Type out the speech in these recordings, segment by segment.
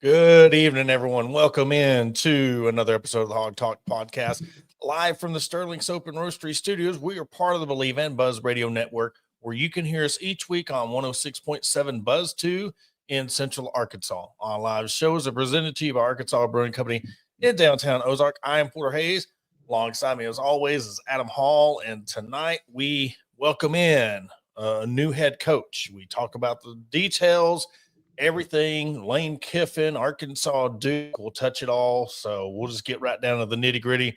Good evening, everyone. Welcome in to another episode of the Hog Talk podcast, live from the Sterling Soap and Roastery Studios. We are part of the Believe and Buzz Radio Network, where you can hear us each week on 106.7 Buzz 2 in Central Arkansas. Our live shows are presented to you by Arkansas Brewing Company in downtown Ozark. I am Porter Hayes. Alongside me, as always, is Adam Hall, and tonight we welcome in a new head coach. We talk about the details, everything. Lane Kiffin, Arkansas Duke, we'll touch it all. So we'll just get right down to the nitty gritty.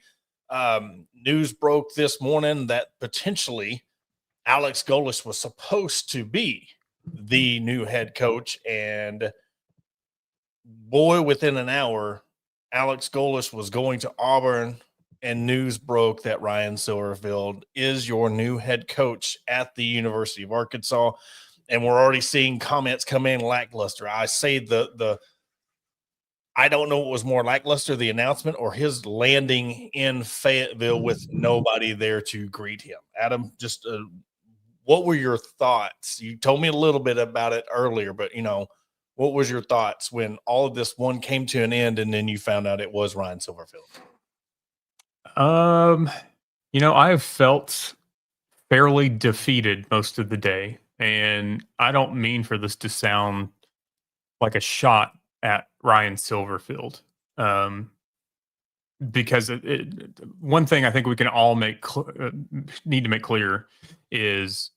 News broke this morning that potentially Alex Golesh was supposed to be the new head coach. And boy, within an hour, Alex Golesh was going to Auburn, and news broke that Ryan Silverfield is your new head coach at the University of Arkansas. And we're already seeing comments come in lackluster. I say I don't know what was more lackluster, the announcement or his landing in Fayetteville with nobody there to greet him. Adam, just what were your thoughts? You told me a little bit about it earlier, but, what was your thoughts when all of this one came to an end and then you found out it was Ryan Silverfield? I have felt fairly defeated most of the day. And I don't mean for this to sound like a shot at Ryan Silverfield, because one thing I think we can all need to make clear is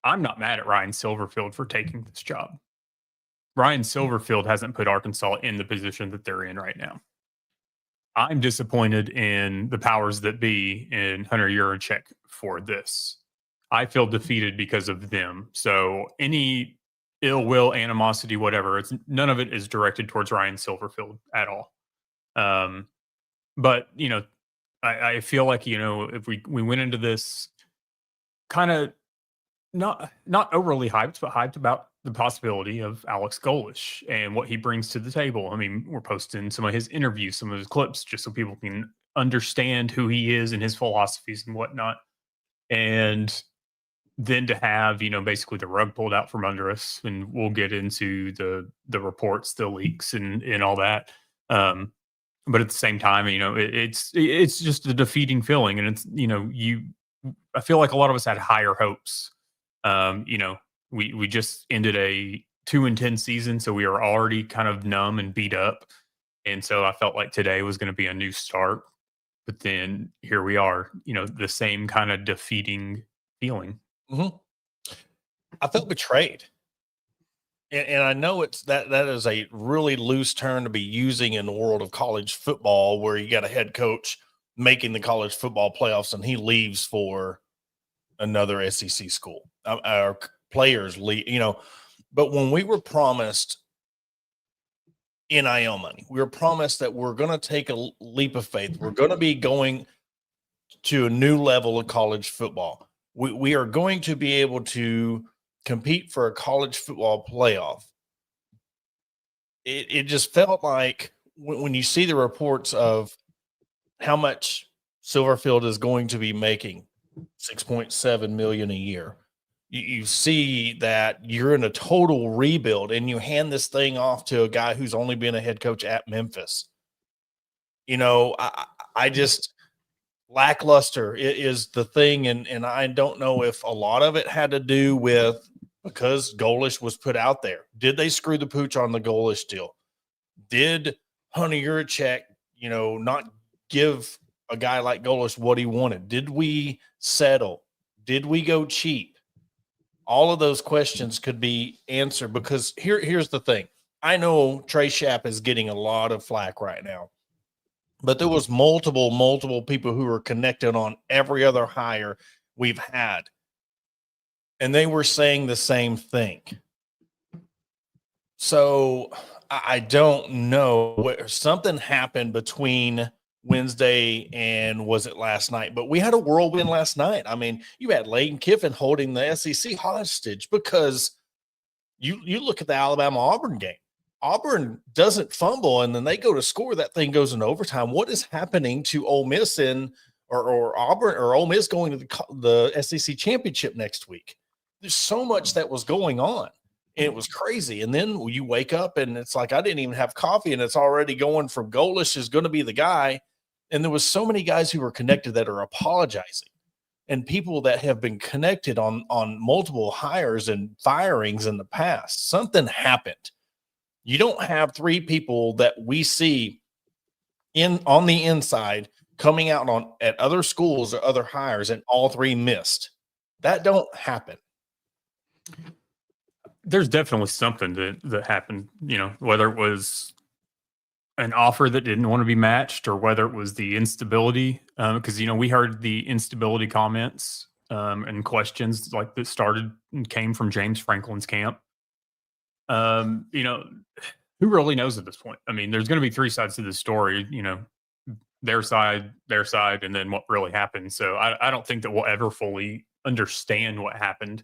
I'm not mad at Ryan Silverfield for taking this job. Ryan Silverfield hasn't put Arkansas in the position that they're in right now. I'm disappointed in the powers that be in Hunter Yurachek for this. I feel defeated because of them. So any ill will, animosity, whatever, none of it is directed towards Ryan Silverfield at all. But I feel like if we went into this kind of not overly hyped, but hyped about the possibility of Alex Golesh and what he brings to the table. I mean, we're posting some of his interviews, some of his clips, just so people can understand who he is and his philosophies and whatnot. And then to have, basically the rug pulled out from under us, and we'll get into the reports, the leaks and all that. But at the same time, it's just a defeating feeling. And it's, I feel like a lot of us had higher hopes. We just ended a 2-10 season, so we were already kind of numb and beat up. And so I felt like today was going to be a new start. But then here we are, the same kind of defeating feeling. Mm-hmm. I felt betrayed. And I know that is a really loose term to be using in the world of college football, where you got a head coach making the college football playoffs and he leaves for another SEC school. Our players leave, but when we were promised NIL money, we were promised that we're going to take a leap of faith. We're going to be going to a new level of college football. We are going to be able to compete for a college football playoff. It just felt like when you see the reports of how much Silverfield is going to be making, $6.7 million a year, you see that you're in a total rebuild, and you hand this thing off to a guy who's only been a head coach at Memphis. I just lackluster is the thing, and I don't know if a lot of it had to do with because Golesh was put out there. Did they screw the pooch on the Golesh deal? Did Hunter Yurachek, not give a guy like Golesh what he wanted? Did we settle? Did we go cheap? All of those questions could be answered, because here's the thing. I know Trey Schapp is getting a lot of flack right now, but there was multiple people who were connected on every other hire we've had, and they were saying the same thing. So I don't know. Something happened between Wednesday and was it last night? But we had a whirlwind last night. I mean, you had Lane Kiffin holding the SEC hostage because you look at the Alabama-Auburn game. Auburn doesn't fumble, and then they go to score. That thing goes in overtime. What is happening to Ole Miss or Auburn or Ole Miss going to the SEC championship next week? There's so much that was going on. And it was crazy. And then you wake up and it's like, I didn't even have coffee and it's already going from Golish is going to be the guy. And there was so many guys who were connected that are apologizing, and people that have been connected on multiple hires and firings in the past. Something happened. You don't have three people that we see on the inside coming out on at other schools or other hires and all three missed. That don't happen. There's definitely something that happened, whether it was an offer that didn't want to be matched or whether it was the instability. Because, we heard the instability comments and questions like that started and came from James Franklin's camp. Who really knows at this point? I mean, there's going to be three sides to this story, their side, and then what really happened. So I don't think that we'll ever fully understand what happened.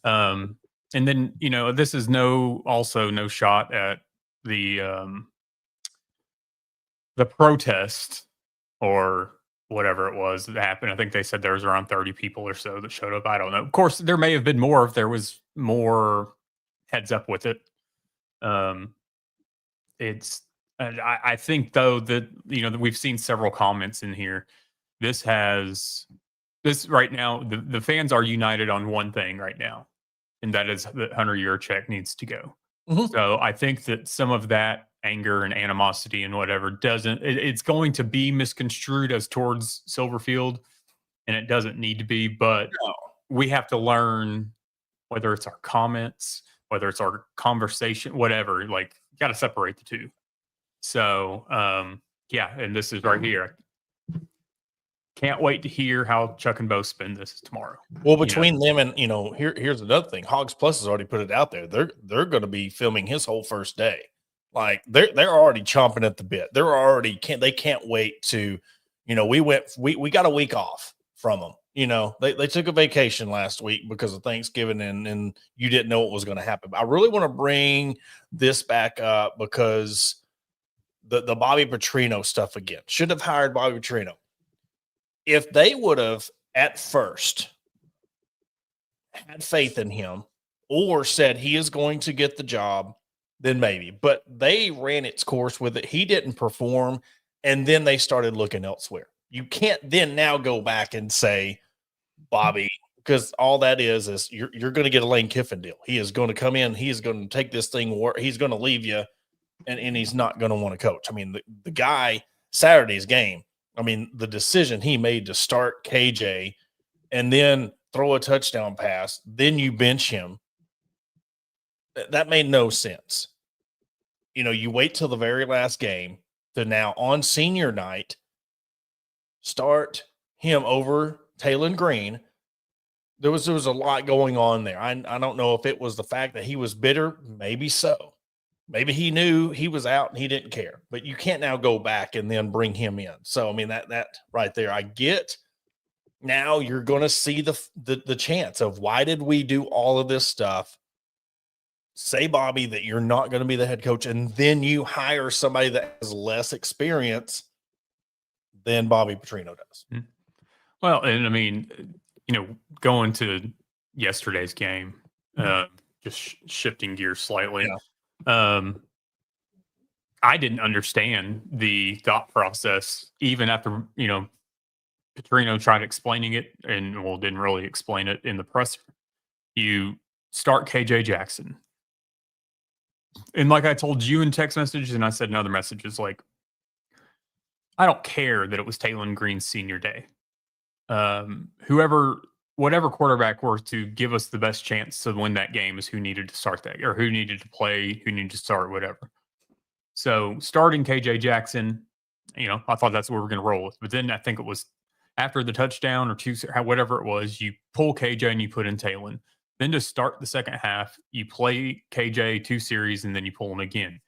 And then, this is no shot at the protest or whatever it was that happened. I think they said there was around 30 people or so that showed up. I don't know. Of course, there may have been more if there was more heads up with it. I think though that, that we've seen several comments in here. This right now, the fans are united on one thing right now, and that is that Hunter Yurachek needs to go. Mm-hmm. So I think that some of that anger and animosity and whatever it's going to be misconstrued as towards Silverfield, and it doesn't need to be, but we have to learn, whether it's our comments, whether it's our conversation, whatever, like, you got to separate the two. So, and this is right here. Can't wait to hear how Chuck and Bo spin this tomorrow. Well, between them and, here's another thing. Hogs Plus has already put it out there. They're going to be filming his whole first day. Like, they're already chomping at the bit. They can't wait to, we got a week off from them. They took a vacation last week because of Thanksgiving and you didn't know what was going to happen. But I really want to bring this back up because the Bobby Petrino stuff again. Should have hired Bobby Petrino. If they would have at first had faith in him or said he is going to get the job, then maybe. But they ran its course with it. He didn't perform, and then they started looking elsewhere. You can't then now go back and say, Bobby, because all that is you're going to get a Lane Kiffin deal. He is going to come in. He is going to take this thing. He's going to leave you, and he's not going to want to coach. I mean, the guy, Saturday's game, I mean, the decision he made to start KJ and then throw a touchdown pass, then you bench him, that made no sense. You wait till the very last game to now on senior night start him over Taylon Green. There was a lot going on there. I don't know if it was the fact that he was bitter. Maybe so. Maybe he knew he was out and he didn't care, but you can't now go back and then bring him in. So, I mean, that right there, I get. Now you're going to see the chance of why did we do all of this stuff? Say, Bobby, that you're not going to be the head coach, and then you hire somebody that has less experience than Bobby Petrino does. Well, and I mean, going to yesterday's game, just shifting gears slightly. Yeah. I didn't understand the thought process even after, Petrino tried explaining it and didn't really explain it in the presser. You start KJ Jackson. And like I told you in text messages, and I said in other messages, like, I don't care that it was Taylon Green's senior day. Whatever quarterback were to give us the best chance to win that game is who needed to start that, or who needed to play, who needed to start, whatever. So starting KJ Jackson, I thought that's what we were going to roll with. But then I think it was after the touchdown or two, whatever it was, you pull KJ and you put in Taylon. Then to start the second half, you play KJ 2 series and then you pull him again.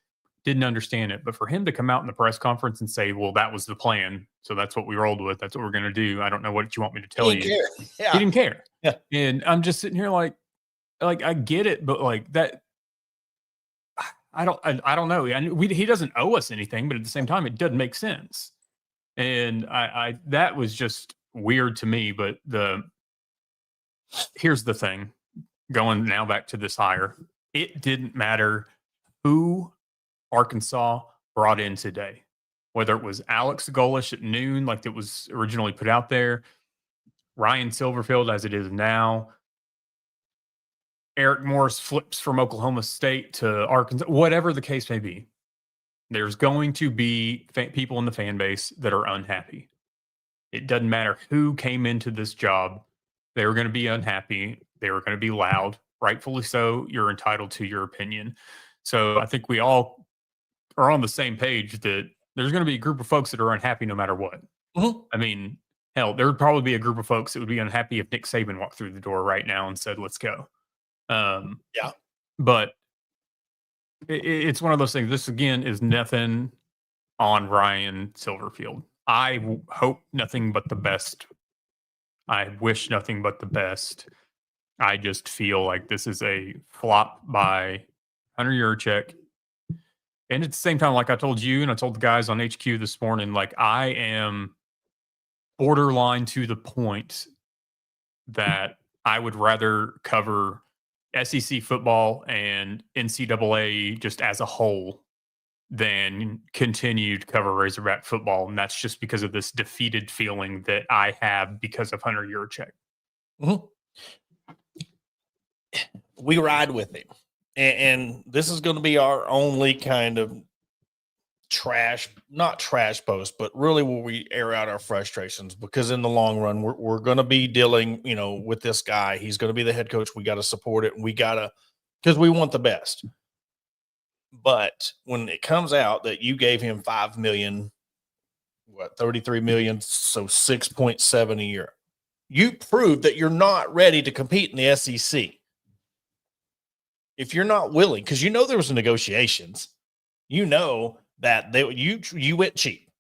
Didn't understand it. But for him to come out in the press conference and say, well, that was the plan, so that's what we rolled with, that's what we're going to do, I don't know what you want me to tell you. Yeah. He didn't care. Yeah. And I'm just sitting here like I get it, but like that, I don't know. He doesn't owe us anything, but at the same time, it doesn't make sense. And I that was just weird to me. But here's the thing, going now back to this hire, it didn't matter who Arkansas brought in today, whether it was Alex Golish at noon, like it was originally put out there, Ryan Silverfield as it is now, Eric Morris flips from Oklahoma State to Arkansas, whatever the case may be. There's going to be people in the fan base that are unhappy. It doesn't matter who came into this job. They were going to be unhappy. They were going to be loud. Rightfully so. You're entitled to your opinion. So I think we all are on the same page that there's going to be a group of folks that are unhappy no matter what. Mm-hmm. I mean, hell, there would probably be a group of folks that would be unhappy if Nick Saban walked through the door right now and said, let's go. Yeah. But it's one of those things. This, again, is nothing on Ryan Silverfield. I hope nothing but the best. I wish nothing but the best. I just feel like this is a flop by Hunter Yurchek. And at the same time, like I told you and I told the guys on HQ this morning, like I am borderline to the point that I would rather cover SEC football and NCAA just as a whole than continue to cover Razorback football. And that's just because of this defeated feeling that I have because of Hunter Yurchek. Mm-hmm. We ride with him. And this is going to be our only kind of not trash post, but really where we air out our frustrations, because in the long run, we're going to be dealing, with this guy. He's going to be the head coach. We got to support it. Because we want the best. But when it comes out that you gave him $5 million, $33 million, so 6.7 a year, you proved that you're not ready to compete in the SEC. If you're not willing, because there was negotiations, that you went cheap.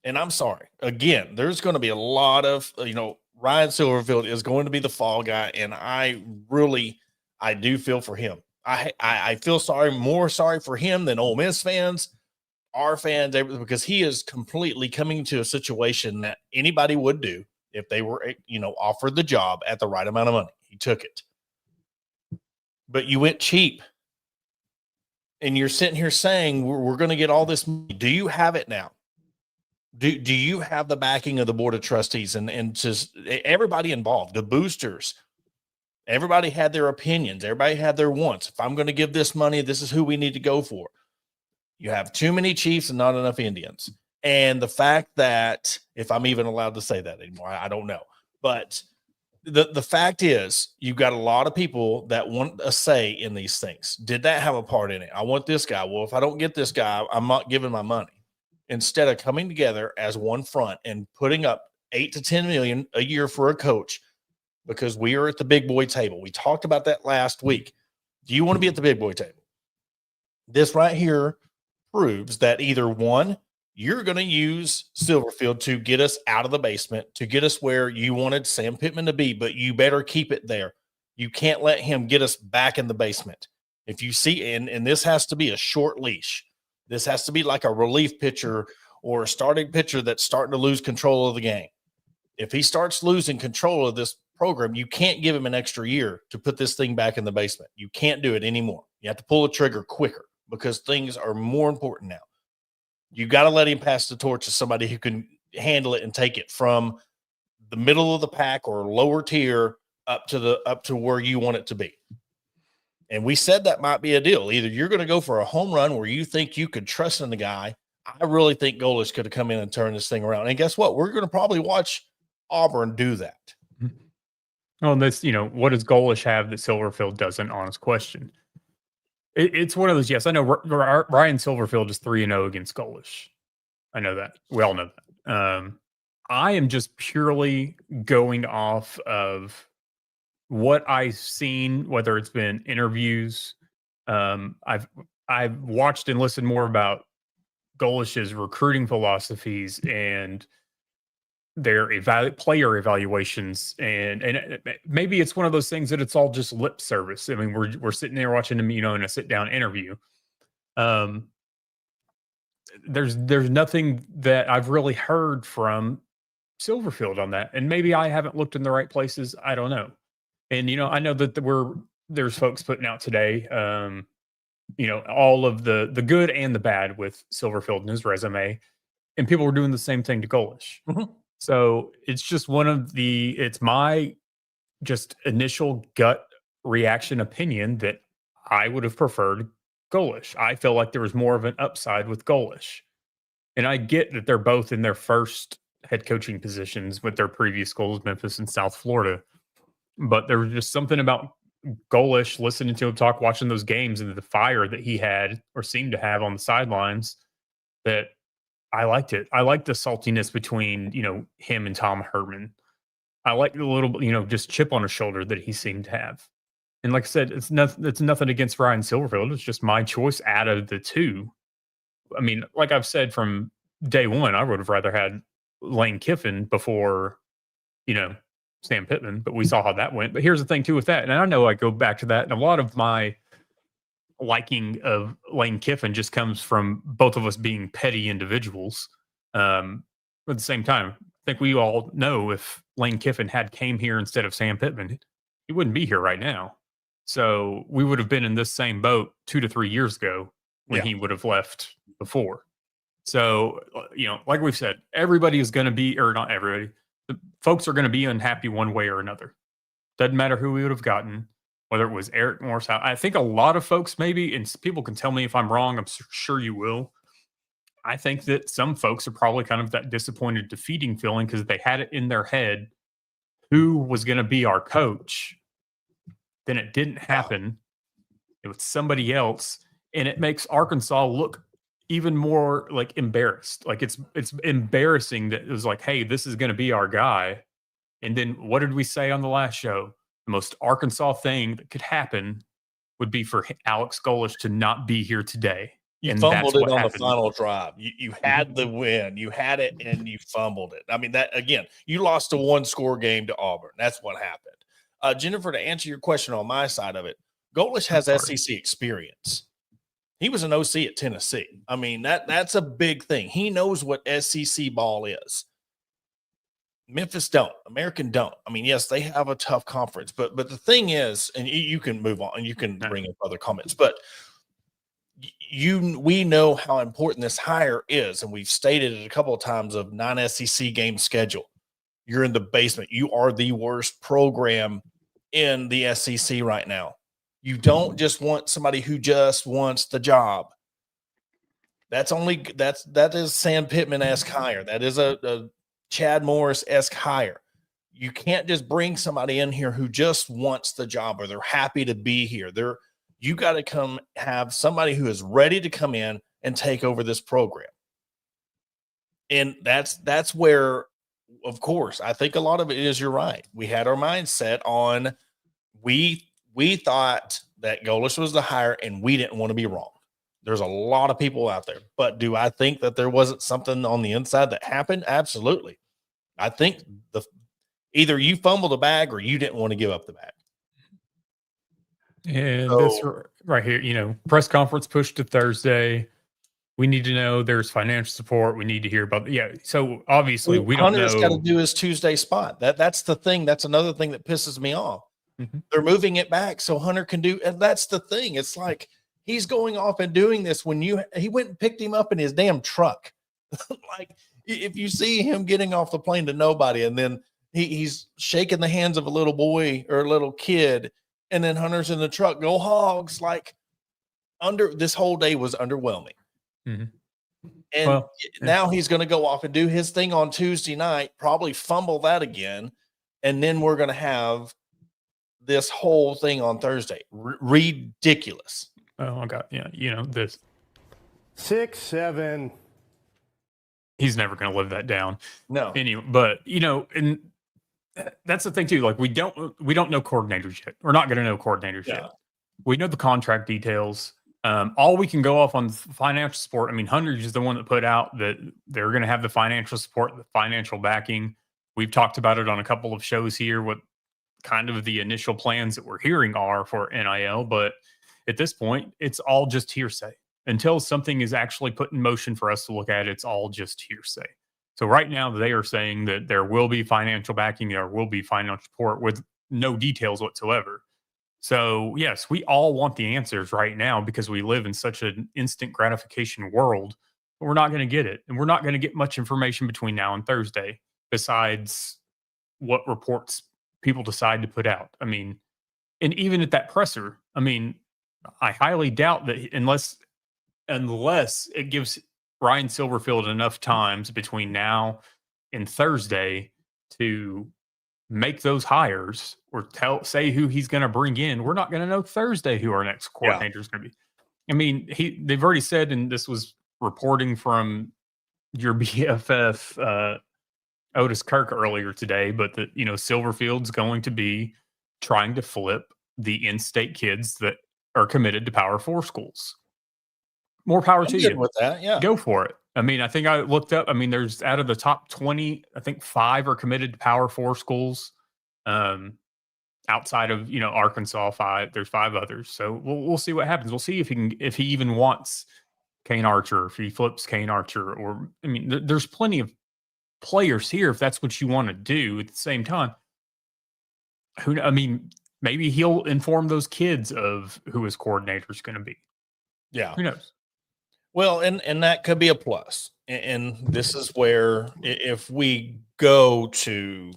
And I'm sorry. Again, there's going to be a lot of, Ryan Silverfield is going to be the fall guy, and I do feel for him. I feel more sorry for him than Ole Miss fans, our fans, because he is completely coming to a situation that anybody would do if they were, offered the job at the right amount of money. He took it. But you went cheap. And you're sitting here saying we're going to get all this money. Do you have it now? Do you have the backing of the board of trustees and just everybody involved, the boosters? Everybody had their opinions. Everybody had their wants. If I'm going to give this money, this is who we need to go for. You have too many Chiefs and not enough Indians. And the fact that, if I'm even allowed to say that anymore, I don't know. But the fact is, you've got a lot of people that want a say in these things. Did that have a part in it? I want this guy. Well, if I don't get this guy, I'm not giving my money. Instead of coming together as one front and putting up $8 to $10 million a year for a coach, because we are at the big boy table. We talked about that last week. Do you want to be at the big boy table? This right here proves that either one, you're going to use Silverfield to get us out of the basement, to get us where you wanted Sam Pittman to be, but you better keep it there. You can't let him get us back in the basement. If you see, and this has to be a short leash. This has to be like a relief pitcher or a starting pitcher that's starting to lose control of the game. If he starts losing control of this program, you can't give him an extra year to put this thing back in the basement. You can't do it anymore. You have to pull the trigger quicker because things are more important now. You got to let him pass the torch to somebody who can handle it and take it from the middle of the pack or lower tier up to where you want it to be. And we said that might be a deal. Either you're going to go for a home run where you think you could trust in the guy. I really think Golish could have come in and turned this thing around. And guess what? We're going to probably watch Auburn do that. Well, this, what does Golish have that Silverfield doesn't? Honest question. It's one of those. Yes, I know Ryan Silverfield is 3-0 against Golish. I know that. We all know that. I am just purely going off of what I've seen, whether it's been interviews. I've watched and listened more about Golish's recruiting philosophies and their player evaluations, and maybe it's one of those things that it's all just lip service. I mean, we're sitting there watching them, in a sit down interview. There's nothing that I've really heard from Silverfield on that, and maybe I haven't looked in the right places. I don't know. And I know that we're there's folks putting out today, all of the good and the bad with Silverfield and his resume, and people were doing the same thing to Golish. Mhm. So it's just it's my just initial gut reaction opinion that I would have preferred Golish. I feel like there was more of an upside with Golish. And I get that they're both in their first head coaching positions with their previous schools, Memphis and South Florida. But there was just something about Golish, listening to him talk, watching those games, and the fire that he had or seemed to have on the sidelines, that I liked it. I liked the saltiness between, him and Tom Herman. I like the little, just chip on his shoulder that he seemed to have. And like I said, it's nothing against Ryan Silverfield. It's just my choice out of the two. I mean, like I've said from day one, I would have rather had Lane Kiffin before, Sam Pittman, but we saw how that went. But here's the thing too with that, and I know I go back to that, and a lot of my liking of Lane Kiffin just comes from both of us being petty individuals. But at the same time, I think we all know if Lane Kiffin had came here instead of Sam Pittman, he wouldn't be here right now. So we would have been in this same boat 2 to 3 years ago when he would have left before. So, like we've said, everybody is going to be, or not everybody, the folks are going to be unhappy one way or another. Doesn't matter who we would have gotten, whether it was Eric Morris. I think a lot of folks maybe, and people can tell me if I'm wrong, I'm sure you will. I think that some folks are probably kind of that disappointed, defeating feeling because they had it in their head who was going to be our coach. Then it didn't happen. It was somebody else. And it makes Arkansas look even more like embarrassed. Like it's embarrassing that it was like, hey, this is going to be our guy. And then what did we say on the last show? The most Arkansas thing that could happen would be for Alex Golish to not be here today. You fumbled it on the final drive. You had the win. You had it, and you fumbled it. I mean, that again, you lost a 1-score game to Auburn. That's what happened. Jennifer, to answer your question on my side of it, Golish has SEC experience. He was an OC at Tennessee. I mean, that's a big thing. He knows what SEC ball is. Memphis don't. American don't. I mean, yes, they have a tough conference, but the thing is, and you can move on and you can bring up other comments, but we know how important this hire is, and we've stated it a couple of times of non-SEC game schedule. You're in the basement. You are the worst program in the SEC right now. You don't just want somebody who just wants the job. That is Sam Pittman-esque hire. That is a Chad Morris-esque hire. You can't just bring somebody in here who just wants the job or they're happy to be here. You got to come have somebody who is ready to come in and take over this program. And that's where, of course, I think a lot of it is, you're right. We had our mindset on, we thought that Golish was the hire and we didn't want to be wrong. There's a lot of people out there, but do I think that there wasn't something on the inside that happened? Absolutely. I think either you fumbled the bag or you didn't want to give up the bag. And this right here, press conference pushed to Thursday. We need to know there's financial support. We need to hear about So obviously we don't know. Hunter's got to do his Tuesday spot. That's the thing. That's another thing that pisses me off. Mm-hmm. They're moving it back so Hunter can do, and that's the thing. It's like he's going off and doing this when he went and picked him up in his damn truck. Like if you see him getting off the plane to nobody, and then he's shaking the hands of a little boy or a little kid, and then Hunter's in the truck, go Hogs. Like this whole day was underwhelming. Mm-hmm. And now he's going to go off and do his thing on Tuesday night, probably fumble that again. And then we're going to have this whole thing on Thursday. Ridiculous. Oh, I got, this 6, 7. He's never going to live that down. No. Anyway, but, and that's the thing too. Like we don't know coordinators yet. We're not going to know coordinators yet. We know the contract details. All we can go off on financial support. I mean, Hunter is the one that put out that they're going to have the financial support, the financial backing. We've talked about it on a couple of shows here, what kind of the initial plans that we're hearing are for NIL. But at this point, it's all just hearsay. Until something is actually put in motion for us to look at, it's all just hearsay. So right now they are saying that there will be financial backing, there will be financial support with no details whatsoever. So, yes, we all want the answers right now because we live in such an instant gratification world, but we're not going to get it. And we're not going to get much information between now and Thursday besides what reports people decide to put out. I mean, and even at that presser, I mean, I highly doubt that unless it gives Ryan Silverfield enough times between now and Thursday to make those hires or say who he's going to bring in. We're not going to know Thursday who our next coordinator is going to be. I mean, they've already said, and this was reporting from your BFF Otis Kirk earlier today, but that Silverfield's going to be trying to flip the in-state kids that are committed to Power 4 schools. More power to you. With that, yeah, go for it. I mean, I think I looked up. I mean, there's out of the top 20, I think 5 are committed to Power 4 schools. Outside of Arkansas, 5. There's 5 others. So we'll see what happens. We'll see if he even wants Kane Archer, if he flips Kane Archer, or I mean, there's plenty of players here if that's what you want to do. At the same time, I mean, maybe he'll inform those kids of who his coordinator is going to be. Yeah, who knows? Well, and that could be a plus. And this is where if we go to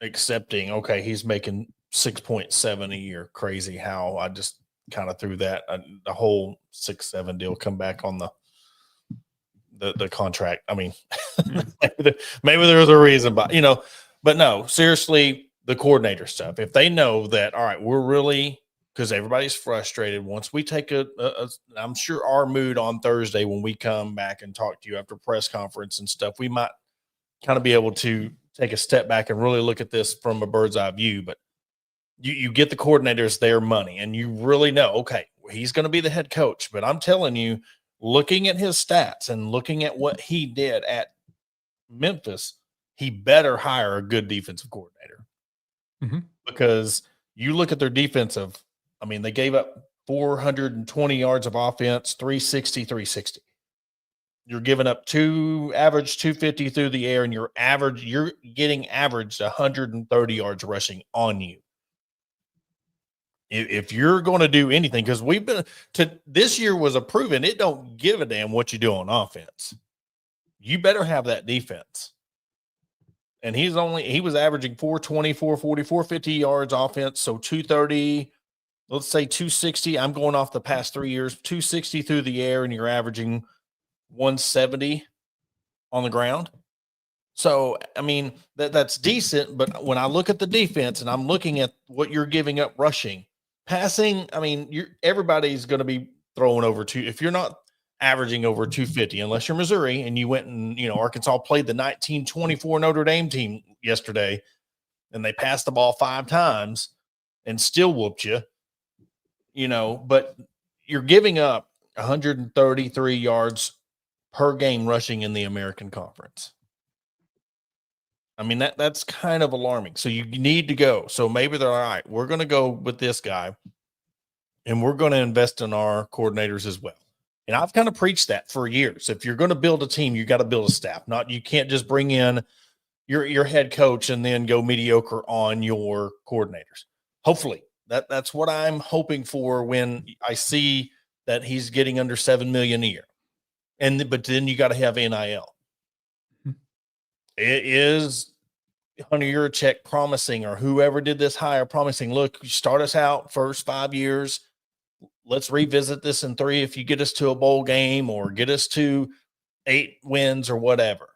accepting, okay, he's making 6.7 a year, crazy how I just kind of threw that the whole 6-7 deal come back on the contract. I mean, maybe there's a reason, but but no, seriously, the coordinator stuff. If they know that, all right, we're really, because everybody's frustrated. Once we take I'm sure our mood on Thursday when we come back and talk to you after press conference and stuff, we might kind of be able to take a step back and really look at this from a bird's eye view. But you get the coordinators their money, and you really know, okay, he's going to be the head coach. But I'm telling you, looking at his stats and looking at what he did at Memphis, he better hire a good defensive coordinator. Mm-hmm. Because you look at their defensive, I mean, they gave up 420 yards of offense, 360. You're giving up average 250 through the air, and you're getting averaged 130 yards rushing on you. If you're going to do anything, because this year was a proven, it don't give a damn what you do on offense. You better have that defense. And he was averaging 420, 440, 450 yards offense. So 230, let's say 260. I'm going off the past 3 years, 260 through the air, and you're averaging 170 on the ground. So, I mean, that's decent. But when I look at the defense and I'm looking at what you're giving up rushing, passing, I mean, everybody's going to be throwing over if you're not averaging over 250, unless you're Missouri and you went and, Arkansas played the 1924 Notre Dame team yesterday and they passed the ball 5 times and still whooped you, but you're giving up 133 yards per game rushing in the American Conference. I mean, that's kind of alarming. So you need to go. So maybe they're all right. We're going to go with this guy and we're going to invest in our coordinators as well. And I've kind of preached that for years. If you're going to build a team, you got to build a staff. You can't just bring in your head coach and then go mediocre on your coordinators. Hopefully that's what I'm hoping for when I see that he's getting under $7 million a year. But then you got to have NIL. It is Hunter Yurachek promising, or whoever did this hire promising, look, you start us out first 5 years. Let's revisit this in 3 if you get us to a bowl game or get us to 8 wins or whatever.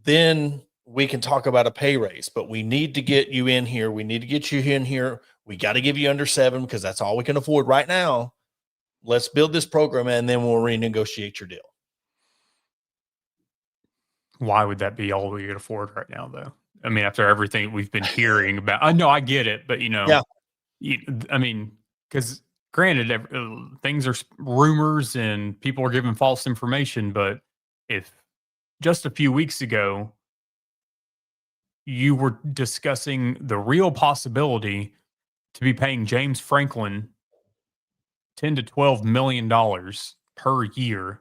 Then we can talk about a pay raise, but we need to get you in here. We need to get you in here. We got to give you under 7 because that's all we can afford right now. Let's build this program and then we'll renegotiate your deal. Why would that be all we could afford right now, though? I mean, after everything we've been hearing about, I know I get it, but I mean, because granted, things are rumors and people are giving false information. But if just a few weeks ago you were discussing the real possibility to be paying James Franklin $10 to $12 million per year,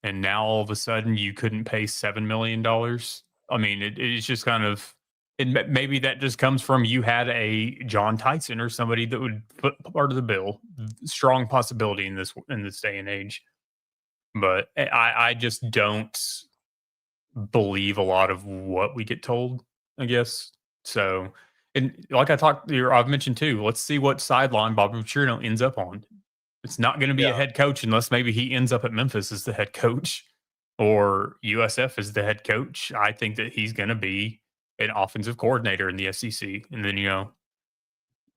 and now all of a sudden you couldn't pay $7 million. I mean, it's just kind of, And maybe that just comes from you had a John Tyson or somebody that would put part of the bill. Strong possibility in this day and age. But I just don't believe a lot of what we get told, I guess. So, and like I've mentioned too, let's see what sideline Bobby Petrino ends up on. It's not going to be a head coach unless maybe he ends up at Memphis as the head coach or USF as the head coach. I think that he's going to be an offensive coordinator in the SEC. And then,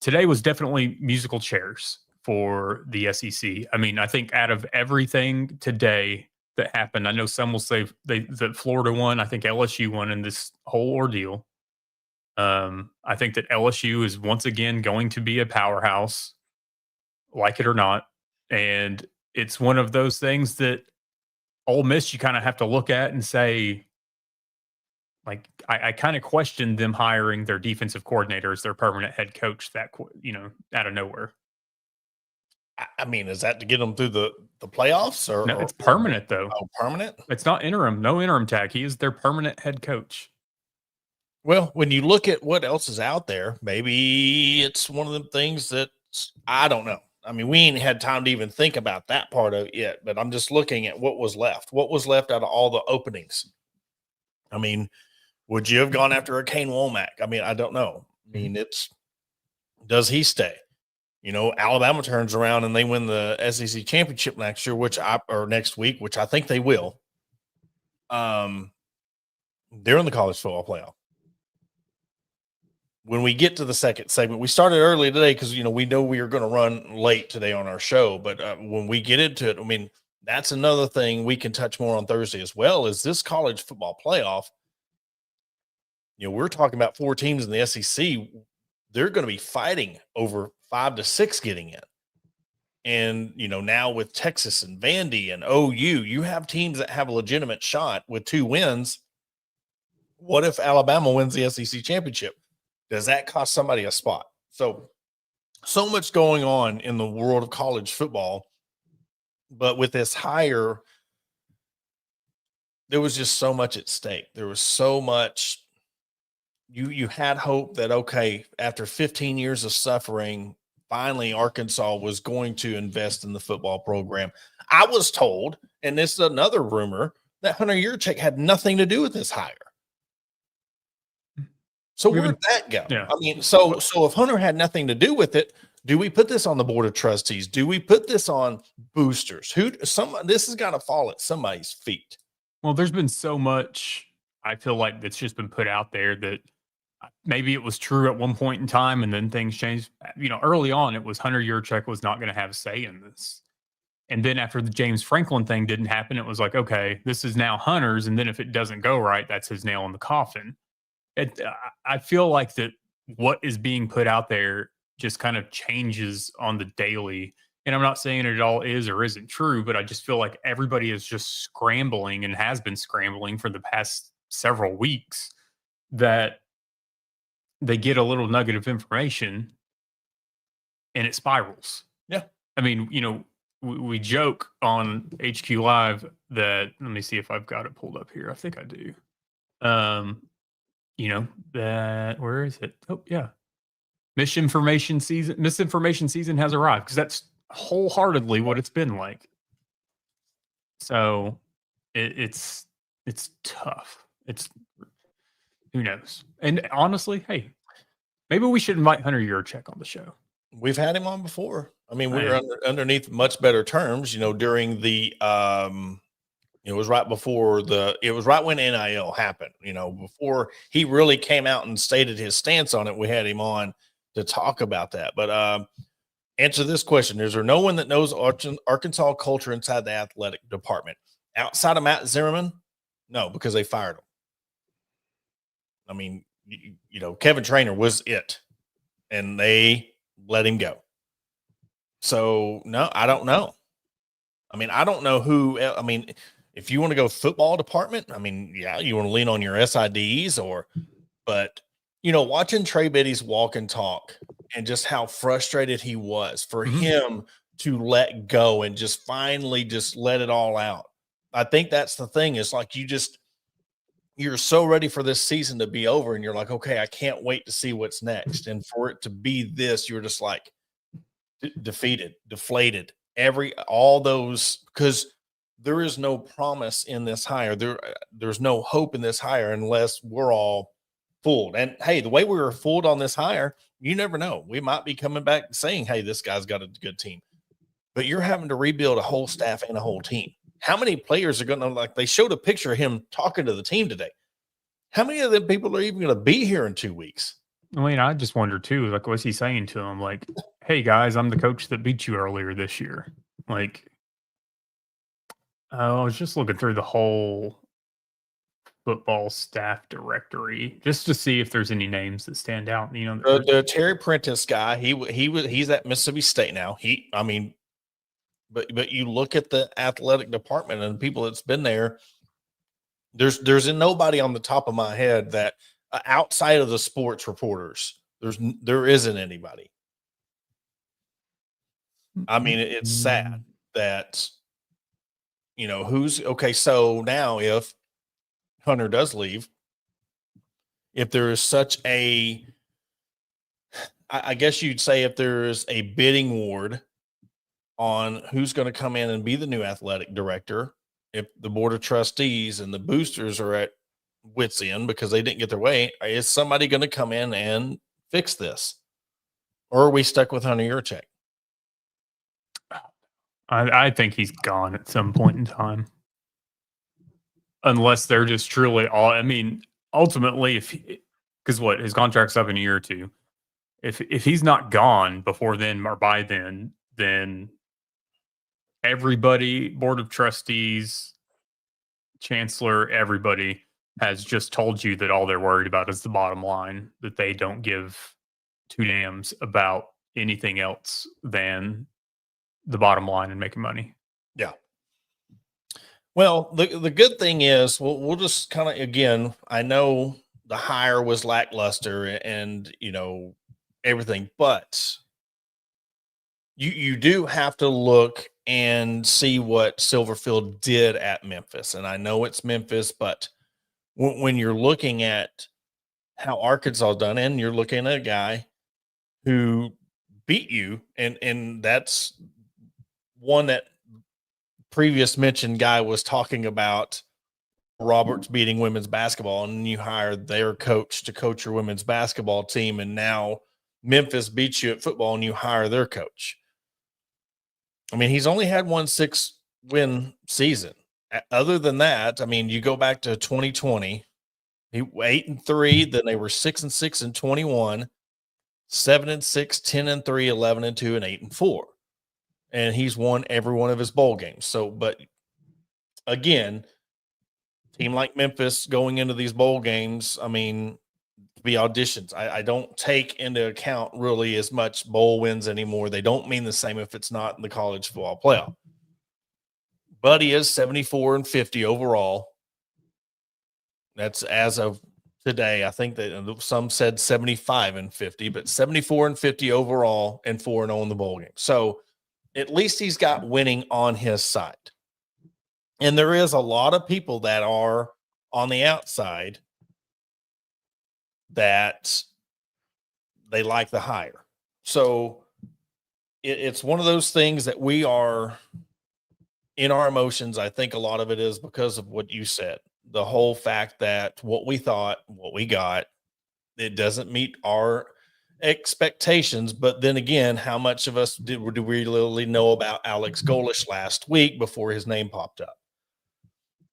today was definitely musical chairs for the SEC. I mean, I think out of everything today that happened, I know some will say that Florida won. I think LSU won in this whole ordeal. I think that LSU is once again going to be a powerhouse, like it or not. And it's one of those things that Ole Miss, you kind of have to look at and say, like, I kind of questioned them hiring their defensive coordinator as their permanent head coach out of nowhere. I mean, is that to get them through the playoffs or? No, it's permanent though. Oh, permanent? It's not interim. No interim tag. He is their permanent head coach. Well, when you look at what else is out there, maybe it's one of the things that I don't know. I mean, we ain't had time to even think about that part of it yet, but I'm just looking at what was left. What was left out of all the openings? I mean, would you have gone after a Kane Womack? I mean, I don't know. I mean, does he stay? Alabama turns around and they win the SEC championship next year, or next week, which I think they will. They're in the college football playoff. When we get to the second segment, we started early today because, we know we are going to run late today on our show. But when we get into it, I mean, that's another thing we can touch more on Thursday as well, is this college football playoff. We're talking about 4 teams in the SEC. They're going to be fighting over 5 to 6 getting in. And, now with Texas and Vandy and OU, you have teams that have a legitimate shot with 2 wins. What if Alabama wins the SEC championship? Does that cost somebody a spot? So much going on in the world of college football. But with this hire, there was just so much at stake. There was so much. You had hope that, okay, after 15 years of suffering, finally Arkansas was going to invest in the football program. I was told, and this is another rumor, that Hunter Yurchek had nothing to do with this hire. So where'd that go? Yeah. I mean, so if Hunter had nothing to do with it, do we put this on the board of trustees? Do we put this on boosters? This has got to fall at somebody's feet. Well, there's been so much, I feel like, that's just been put out there that maybe it was true at one point in time and then things changed. Early on, it was Hunter Yurchek was not going to have a say in this. And then after the James Franklin thing didn't happen, it was like, okay, this is now Hunter's. And then if it doesn't go right, that's his nail in the coffin. I feel like that what is being put out there just kind of changes on the daily. And I'm not saying it all is or isn't true, but I just feel like everybody is just scrambling and has been scrambling for the past several weeks, that they get a little nugget of information and it spirals. Yeah. I mean, we joke on HQ Live that, let me see if I've got it pulled up here. I think I do. That, where is it? Oh, yeah. Misinformation season has arrived, because that's wholeheartedly what it's been like. So it's tough. Who knows? And honestly, hey, maybe we should invite Hunter Yurchek on the show. We've had him on before. I mean, we were underneath much better terms, during the, it was right when NIL happened, before he really came out and stated his stance on it. We had him on to talk about that. But answer this question. Is there no one that knows Arkansas culture inside the athletic department outside of Matt Zimmerman? No, because they fired him. I mean, Kevin Trainor was it, and they let him go. So no, I don't know. I mean, I don't know who. I mean, if you want to go football department, I mean, yeah, you want to lean on your SIDs but watching Trey Biddy's walk and talk and just how frustrated he was for him to let go and just finally just let it all out. I think that's the thing, is like, you're so ready for this season to be over, and you're like, okay, I can't wait to see what's next. And for it to be this, you're just like defeated, deflated, all those, because there is no promise in this hire. There's no hope in this hire unless we're all fooled. And hey, the way we were fooled on this hire, you never know. We might be coming back saying, hey, this guy's got a good team. But you're having to rebuild a whole staff and a whole team. How many players are going to, like, they showed a picture of him talking to the team today. How many of them people are even going to be here in 2 weeks? I mean, I just wonder too, like, what's he saying to them? Like, hey guys, I'm the coach that beat you earlier this year. Like, I was just looking through the whole football staff directory just to see if there's any names that stand out. You know, The Terry Prentice guy, he's at Mississippi State now. But you look at the athletic department and people that's been there. There's nobody on the top of my head that outside of the sports reporters. There isn't anybody. I mean, it's sad that, you know, who's okay. So now if Hunter does leave, if there is such a, I guess you'd say if there is a bidding war on who's going to come in and be the new athletic director, if the board of trustees and the boosters are at wits end because they didn't get their way, is somebody going to come in and fix this? Or are we stuck with Hunter Yurchek? I think he's gone at some point in time. Unless they're just truly all, I mean, ultimately, because his contract's up in a year or two. If he's not gone before then or by then everybody, board of trustees, chancellor, everybody has just told you that all they're worried about is the bottom line, that they don't give two dams about anything else than the bottom line and making money. Yeah. Well, the good thing is we'll just kind of, again, I know the hire was lackluster and, you know, everything, but you do have to look and see what Silverfield did at Memphis. And I know it's Memphis, but when you're looking at how Arkansas done, and you're looking at a guy who beat you, and that's one that previous mentioned guy was talking about Roberts beating women's basketball, and you hired their coach to coach your women's basketball team, and now Memphis beats you at football and you hire their coach. I mean, he's only had 1 6-win season. Other than that, I mean, you go back to 2020, 8-3, then they were 6-6 in 21, 7-6, 10-3, 11-2, and 8-4. And he's won every one of his bowl games. So, but again, team like Memphis going into these bowl games, I mean, be auditions. I don't take into account really as much bowl wins anymore. They don't mean the same if it's not in the college football playoff. But he is 74-50 overall. That's as of today. I think that some said 75-50, but 74-50 overall and 4-0 in the bowl game. So at least he's got winning on his side. And there is a lot of people that are on the outside that they like the hire. So it's one of those things that we are in our emotions. I think a lot of it is because of what you said. The whole fact that what we thought, what we got, it doesn't meet our expectations. But then again, how much of us do we really know about Alex Golish last week before his name popped up?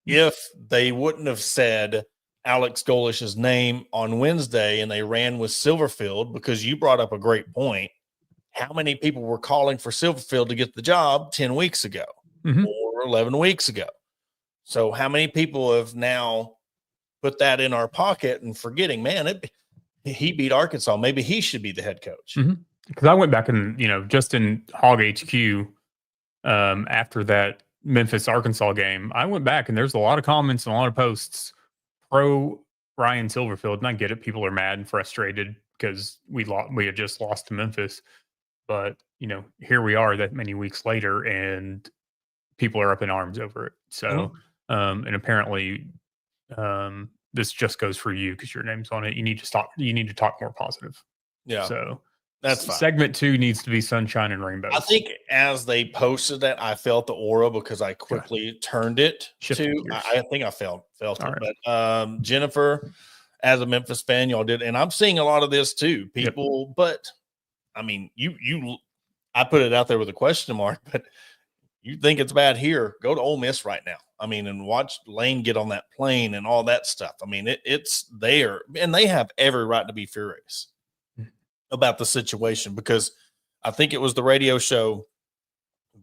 If they wouldn't have said Alex Golish's name on Wednesday and they ran with Silverfield, because you brought up a great point, how many people were calling for Silverfield to get the job 10 weeks ago or 11 weeks ago? So how many people have now put that in our pocket and forgetting, man, he beat Arkansas. Maybe he should be the head coach. Because I went back and, you know, just in Hog HQ after that Memphis Arkansas game, I went back and there's a lot of comments and a lot of posts pro Ryan Silverfield. And I get it. People are mad and frustrated because we had just lost to Memphis. But, you know, here we are that many weeks later and people are up in arms over it. So, and apparently this just goes for you because your name's on it. You need to talk more positive. Yeah. So that's fine. Segment 2 needs to be sunshine and rainbows. I think as they posted that, I felt the aura because I quickly turned it Shifted to. gears. I think I felt All it. right. But Jennifer, as a Memphis fan, y'all did, and I'm seeing a lot of this too. People, but I mean, I put it out there with a question mark, but you think it's bad here? Go to Ole Miss right now. I mean, and watch Lane get on that plane and all that stuff. I mean, it's there, and they have every right to be furious about the situation because I think it was the radio show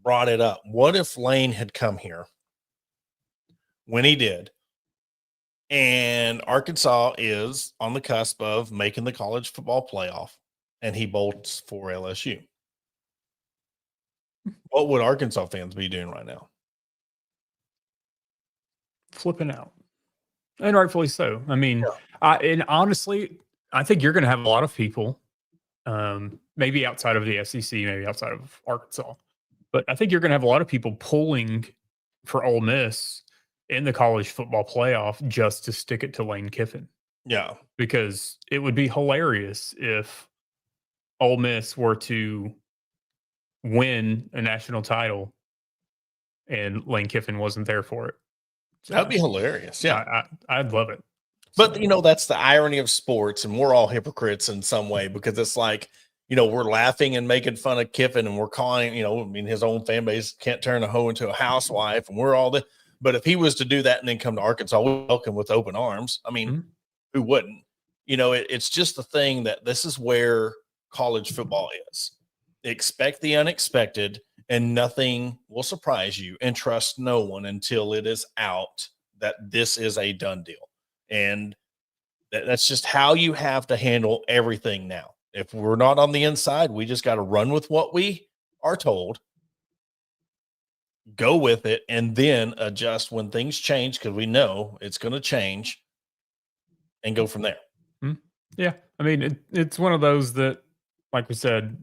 brought it up. What if Lane had come here when he did, and Arkansas is on the cusp of making the college football playoff, and he bolts for LSU? What would Arkansas fans be doing right now? Flipping out, and rightfully so. I mean, and honestly, I think you're going to have a lot of people, maybe outside of the SEC, maybe outside of Arkansas, but I think you're going to have a lot of people pulling for Ole Miss in the college football playoff just to stick it to Lane Kiffin. Yeah, because it would be hilarious if Ole Miss were to win a national title and Lane Kiffin wasn't there for it. So that'd be hilarious. Yeah, I'd love it. But that's the irony of sports, and we're all hypocrites in some way because it's like, we're laughing and making fun of Kiffin, and we're calling, his own fan base can't turn a hoe into a housewife, and we're all the. But if he was to do that and then come to Arkansas, we welcome with open arms. I mean, who wouldn't? It's just the thing that this is where college football is. Expect the unexpected, and nothing will surprise you, and trust no one until it is out that this is a done deal. And that's just how you have to handle everything now. If we're not on the inside, we just got to run with what we are told, go with it, and then adjust when things change because we know it's going to change, and go from there. Yeah. I mean, it's one of those that, like we said,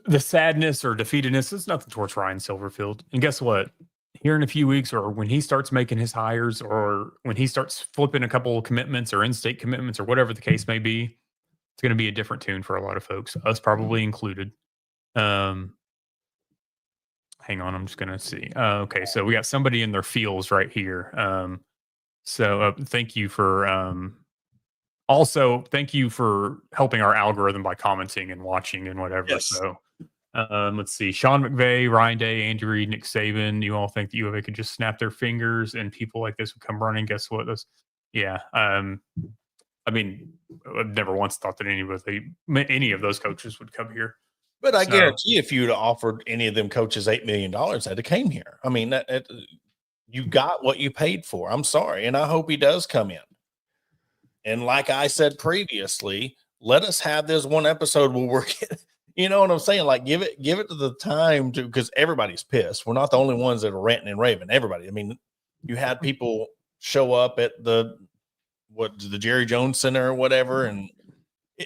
the sadness or defeatedness is nothing towards Ryan Silverfield. And guess what? Here in a few weeks, or when he starts making his hires, or when he starts flipping a couple of commitments or in-state commitments or whatever the case may be, it's going to be a different tune for a lot of folks, us probably included. Hang on, I'm just going to see. Okay, so we got somebody in their feels right here. Thank you for also thank you for helping our algorithm by commenting and watching and whatever. Yes. So let's see. Sean McVay, Ryan Day, Andy Reid, Nick Saban. You all think that U of A could just snap their fingers and people like this would come running? Guess what? I mean, I've never once thought that any of those coaches would come here. But I guarantee if you'd offered any of them coaches $8 million, they'd have came here. I mean, you got what you paid for. I'm sorry. And I hope he does come in. And like I said previously, let us have this one episode where we're you know what I'm saying? Like give it to the time to, because everybody's pissed. We're not the only ones that are ranting and raving. Everybody. I mean, you had people show up at the Jerry Jones Center or whatever, and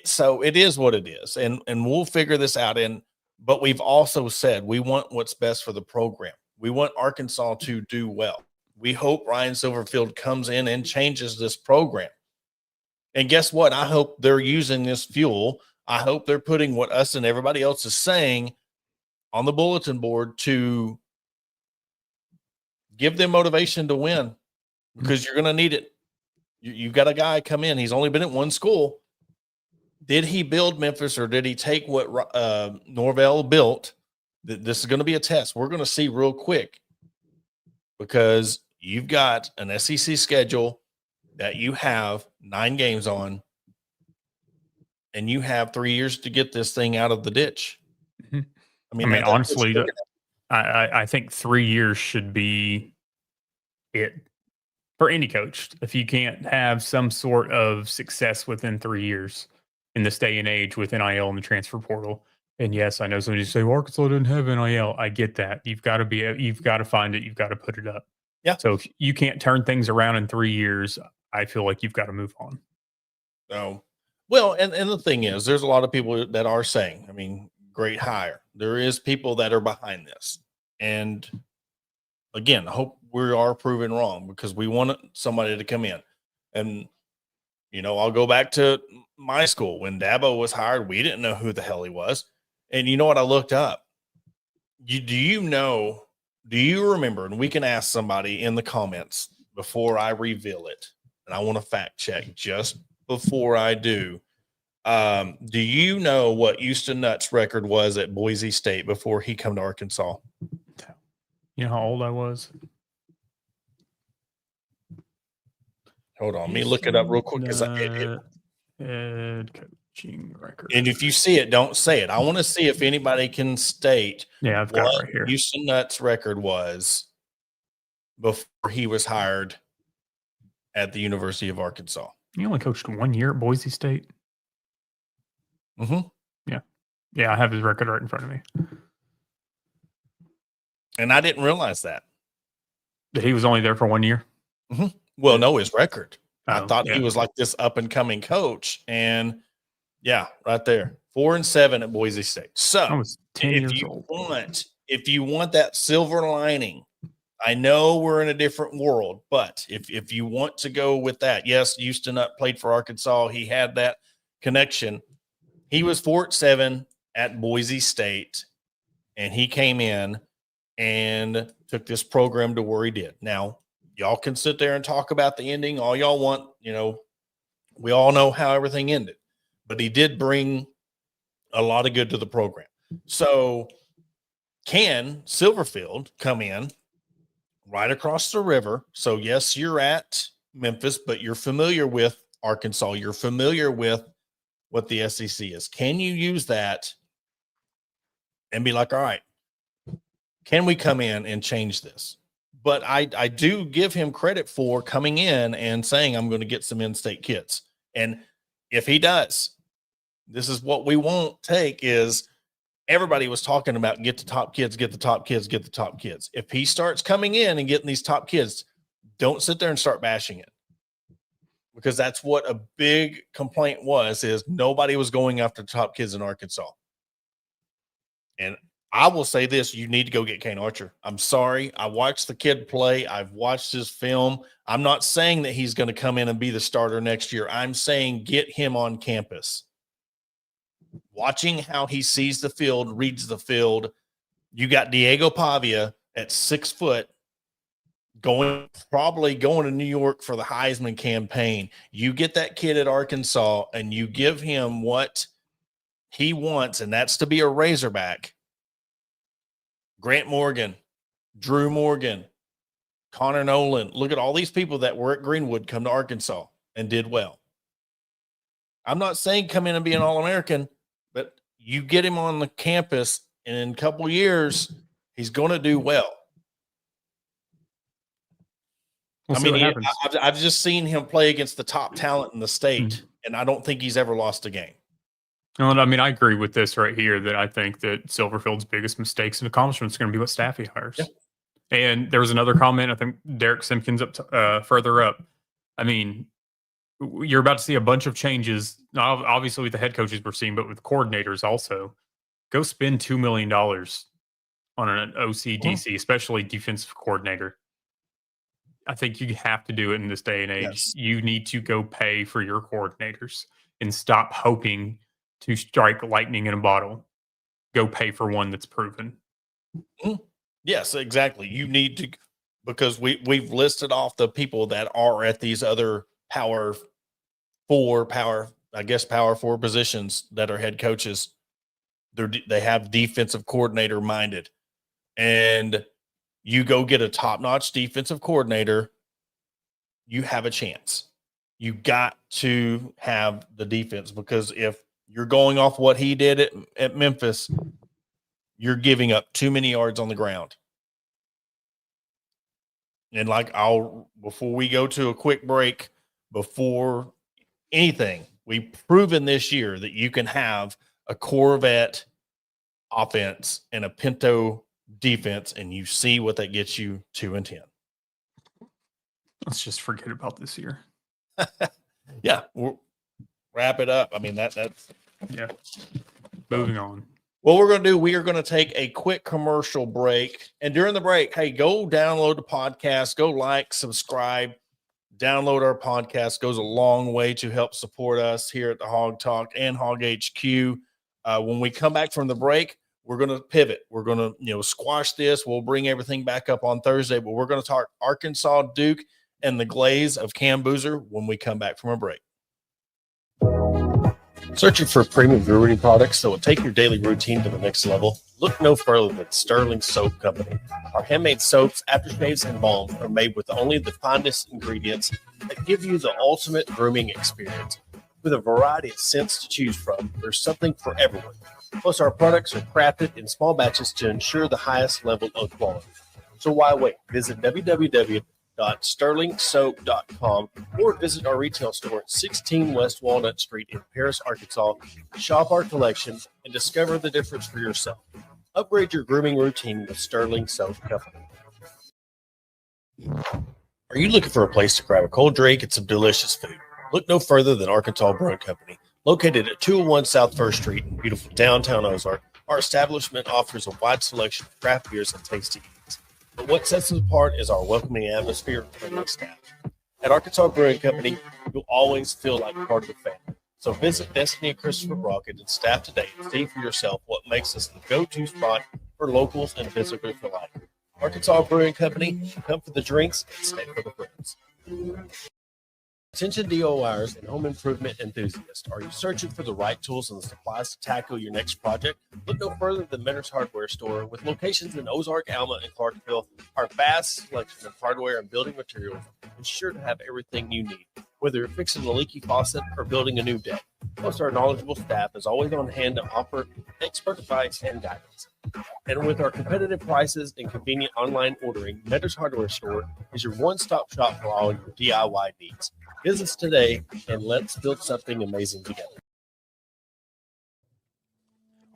so it is what it is, and we'll figure this out. But we've also said we want what's best for the program. We want Arkansas to do well. We hope Ryan Silverfield comes in and changes this program. And guess what? I hope they're using this fuel. I hope they're putting what us and everybody else is saying on the bulletin board to give them motivation to win, because you're going to need it. You've got a guy come in. He's only been at one school. Did he build Memphis, or did he take what Norvell built? This is going to be a test. We're going to see real quick, because you've got an SEC schedule that you have 9 games on, and you have 3 years to get this thing out of the ditch. I mean, honestly, I think 3 years should be it for any coach. If you can't have some sort of success within 3 years in this day and age with NIL and the transfer portal. And yes, I know somebody say Arkansas didn't have NIL. I get that. You've got to find it. You've got to put it up. Yeah. So if you can't turn things around in 3 years, I feel like you've got to move on. Oh, well, and the thing is, there's a lot of people that are saying, I mean, great hire. There is people that are behind this. And again, I hope we are proven wrong because we want somebody to come in. And, I'll go back to my school. When Dabo was hired, we didn't know who the hell he was. And you know what? I looked up. Do you remember, and we can ask somebody in the comments before I reveal it, and I want to fact check just before I do. Do you know what Houston Nutt's record was at Boise State before he come to Arkansas? You know how old I was? Hold on, let me look it up real quick. Head coaching record. And if you see it, don't say it. I want to see if anybody can state I've got it right here. Houston Nutt's record was before he was hired at the University of Arkansas. He only coached 1 year at Boise State. Mm-hmm. Yeah, I have his record right in front of me. And I didn't realize that he was only there for 1 year. Mm-hmm. Well, no, his record. I thought yeah. he was like this up and coming coach, and right there, 4-7 at Boise State. So I was 10 years old. If you want that silver lining, I know we're in a different world, but if you want to go with that, yes, Houston Nutt played for Arkansas. He had that connection. He was 4-7 at Boise State, and he came in and took this program to where he did. Now, y'all can sit there and talk about the ending all y'all want. We all know how everything ended, but he did bring a lot of good to the program. So can Silverfield come in right across the river? So yes, you're at Memphis, but you're familiar with Arkansas. You're familiar with what the SEC is. Can you use that and be like, all right, can we come in and change this? But I do give him credit for coming in and saying, I'm going to get some in-state kids. And if he does, this is what we won't take is everybody was talking about get the top kids, get the top kids, get the top kids. If he starts coming in and getting these top kids, don't sit there and start bashing it. Because that's what a big complaint is nobody was going after the top kids in Arkansas. And I will say this, you need to go get Kane Archer. I'm sorry. I watched the kid play. I've watched his film. I'm not saying that he's going to come in and be the starter next year. I'm saying get him on campus. Watching how he sees the field, reads the field. You got Diego Pavia at 6 foot probably going to New York for the Heisman campaign. You get that kid at Arkansas and you give him what he wants, and that's to be a Razorback. Grant Morgan, Drew Morgan, Connor Nolan. Look at all these people that were at Greenwood come to Arkansas and did well. I'm not saying come in and be an All-American, but you get him on the campus, and in a couple of years, he's going to do well. I've just seen him play against the top talent in the state, and I don't think he's ever lost a game. No, I agree with this right here that I think that Silverfield's biggest mistakes and accomplishments are going to be what staff he hires. Yeah. And there was another comment, I think Derek Simpkins further up. I mean, you're about to see a bunch of changes, not obviously with the head coaches we're seeing, but with coordinators also. Go spend $2 million on an OC-DC, especially defensive coordinator. I think you have to do it in this day and age. Yes. You need to go pay for your coordinators and stop hoping to strike lightning in a bottle. Go pay for one that's proven. Yes, exactly. You need to, because we've listed off the people that are at these other power four positions that are head coaches. They have defensive coordinator minded, and you go get a top-notch defensive coordinator, you have a chance. You got to have the defense, because if you're going off what he did at Memphis, you're giving up too many yards on the ground. And before we go to a quick break, before anything, we've proven this year that you can have a Corvette offense and a Pinto defense, and you see what that gets you 2-10. Let's just forget about this year. Yeah, we'll wrap it up. I mean, that's yeah. Moving on. What we're going to do, we are going to take a quick commercial break. And during the break, hey, go download the podcast, go like, subscribe, download our podcast. Goes a long way to help support us here at the Hog Talk and Hog HQ. When we come back from the break, we're going to pivot. We're going to, squash this. We'll bring everything back up on Thursday, but we're going to talk Arkansas Duke and the glaze of Cam Boozer when we come back from a break. Searching for premium brewery products that will take your daily routine to the next level? Look no further than Sterling Soap Company. Our handmade soaps, aftershaves, and balms are made with only the finest ingredients that give you the ultimate grooming experience. With a variety of scents to choose from, there's something for everyone. Plus, our products are crafted in small batches to ensure the highest level of quality. So why wait? Visit www.sterlingsoap.com or visit our retail store at 16 West Walnut Street in Paris, Arkansas. Shop our collection and discover the difference for yourself. Upgrade your grooming routine with Sterling Soap Company. Are you looking for a place to grab a cold drink and some delicious food? Look no further than Arkansas Brewing Company. Located at 201 South 1st Street in beautiful downtown Ozark, our establishment offers a wide selection of craft beers and tasty eats. But what sets us apart is our welcoming atmosphere and friendly staff. At Arkansas Brewing Company, you'll always feel like part of the family. So visit Destiny and Christopher Brockett and staff today and see for yourself what makes us the go-to spot for locals and visitors alike. Arkansas Brewing Company, come for the drinks and stay for the friends. Attention DIYers and home improvement enthusiasts. Are you searching for the right tools and the supplies to tackle your next project? Look no further than Mentor's Hardware Store. With locations in Ozark, Alma, and Clarksville, our vast selection of hardware and building materials is sure to have everything you need, whether you're fixing a leaky faucet or building a new deck. Plus, our knowledgeable staff is always on hand to offer expert advice and guidance. And with our competitive prices and convenient online ordering, Mentor's Hardware Store is your one-stop shop for all your DIY needs. Visit us today and let's build something amazing together.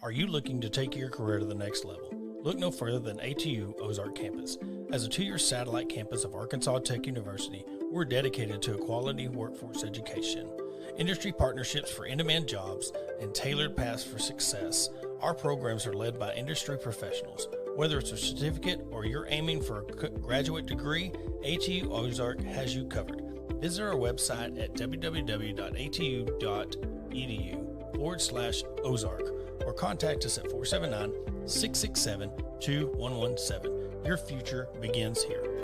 Are you looking to take your career to the next level? Look no further than ATU Ozark Campus. As a 2-year satellite campus of Arkansas Tech University, we're dedicated to a quality workforce education, industry partnerships for in-demand jobs, and tailored paths for success. Our programs are led by industry professionals. Whether it's a certificate or you're aiming for a graduate degree, ATU Ozark has you covered. Visit our website at www.atu.edu/Ozark or contact us at 479-667-2117. Your future begins here.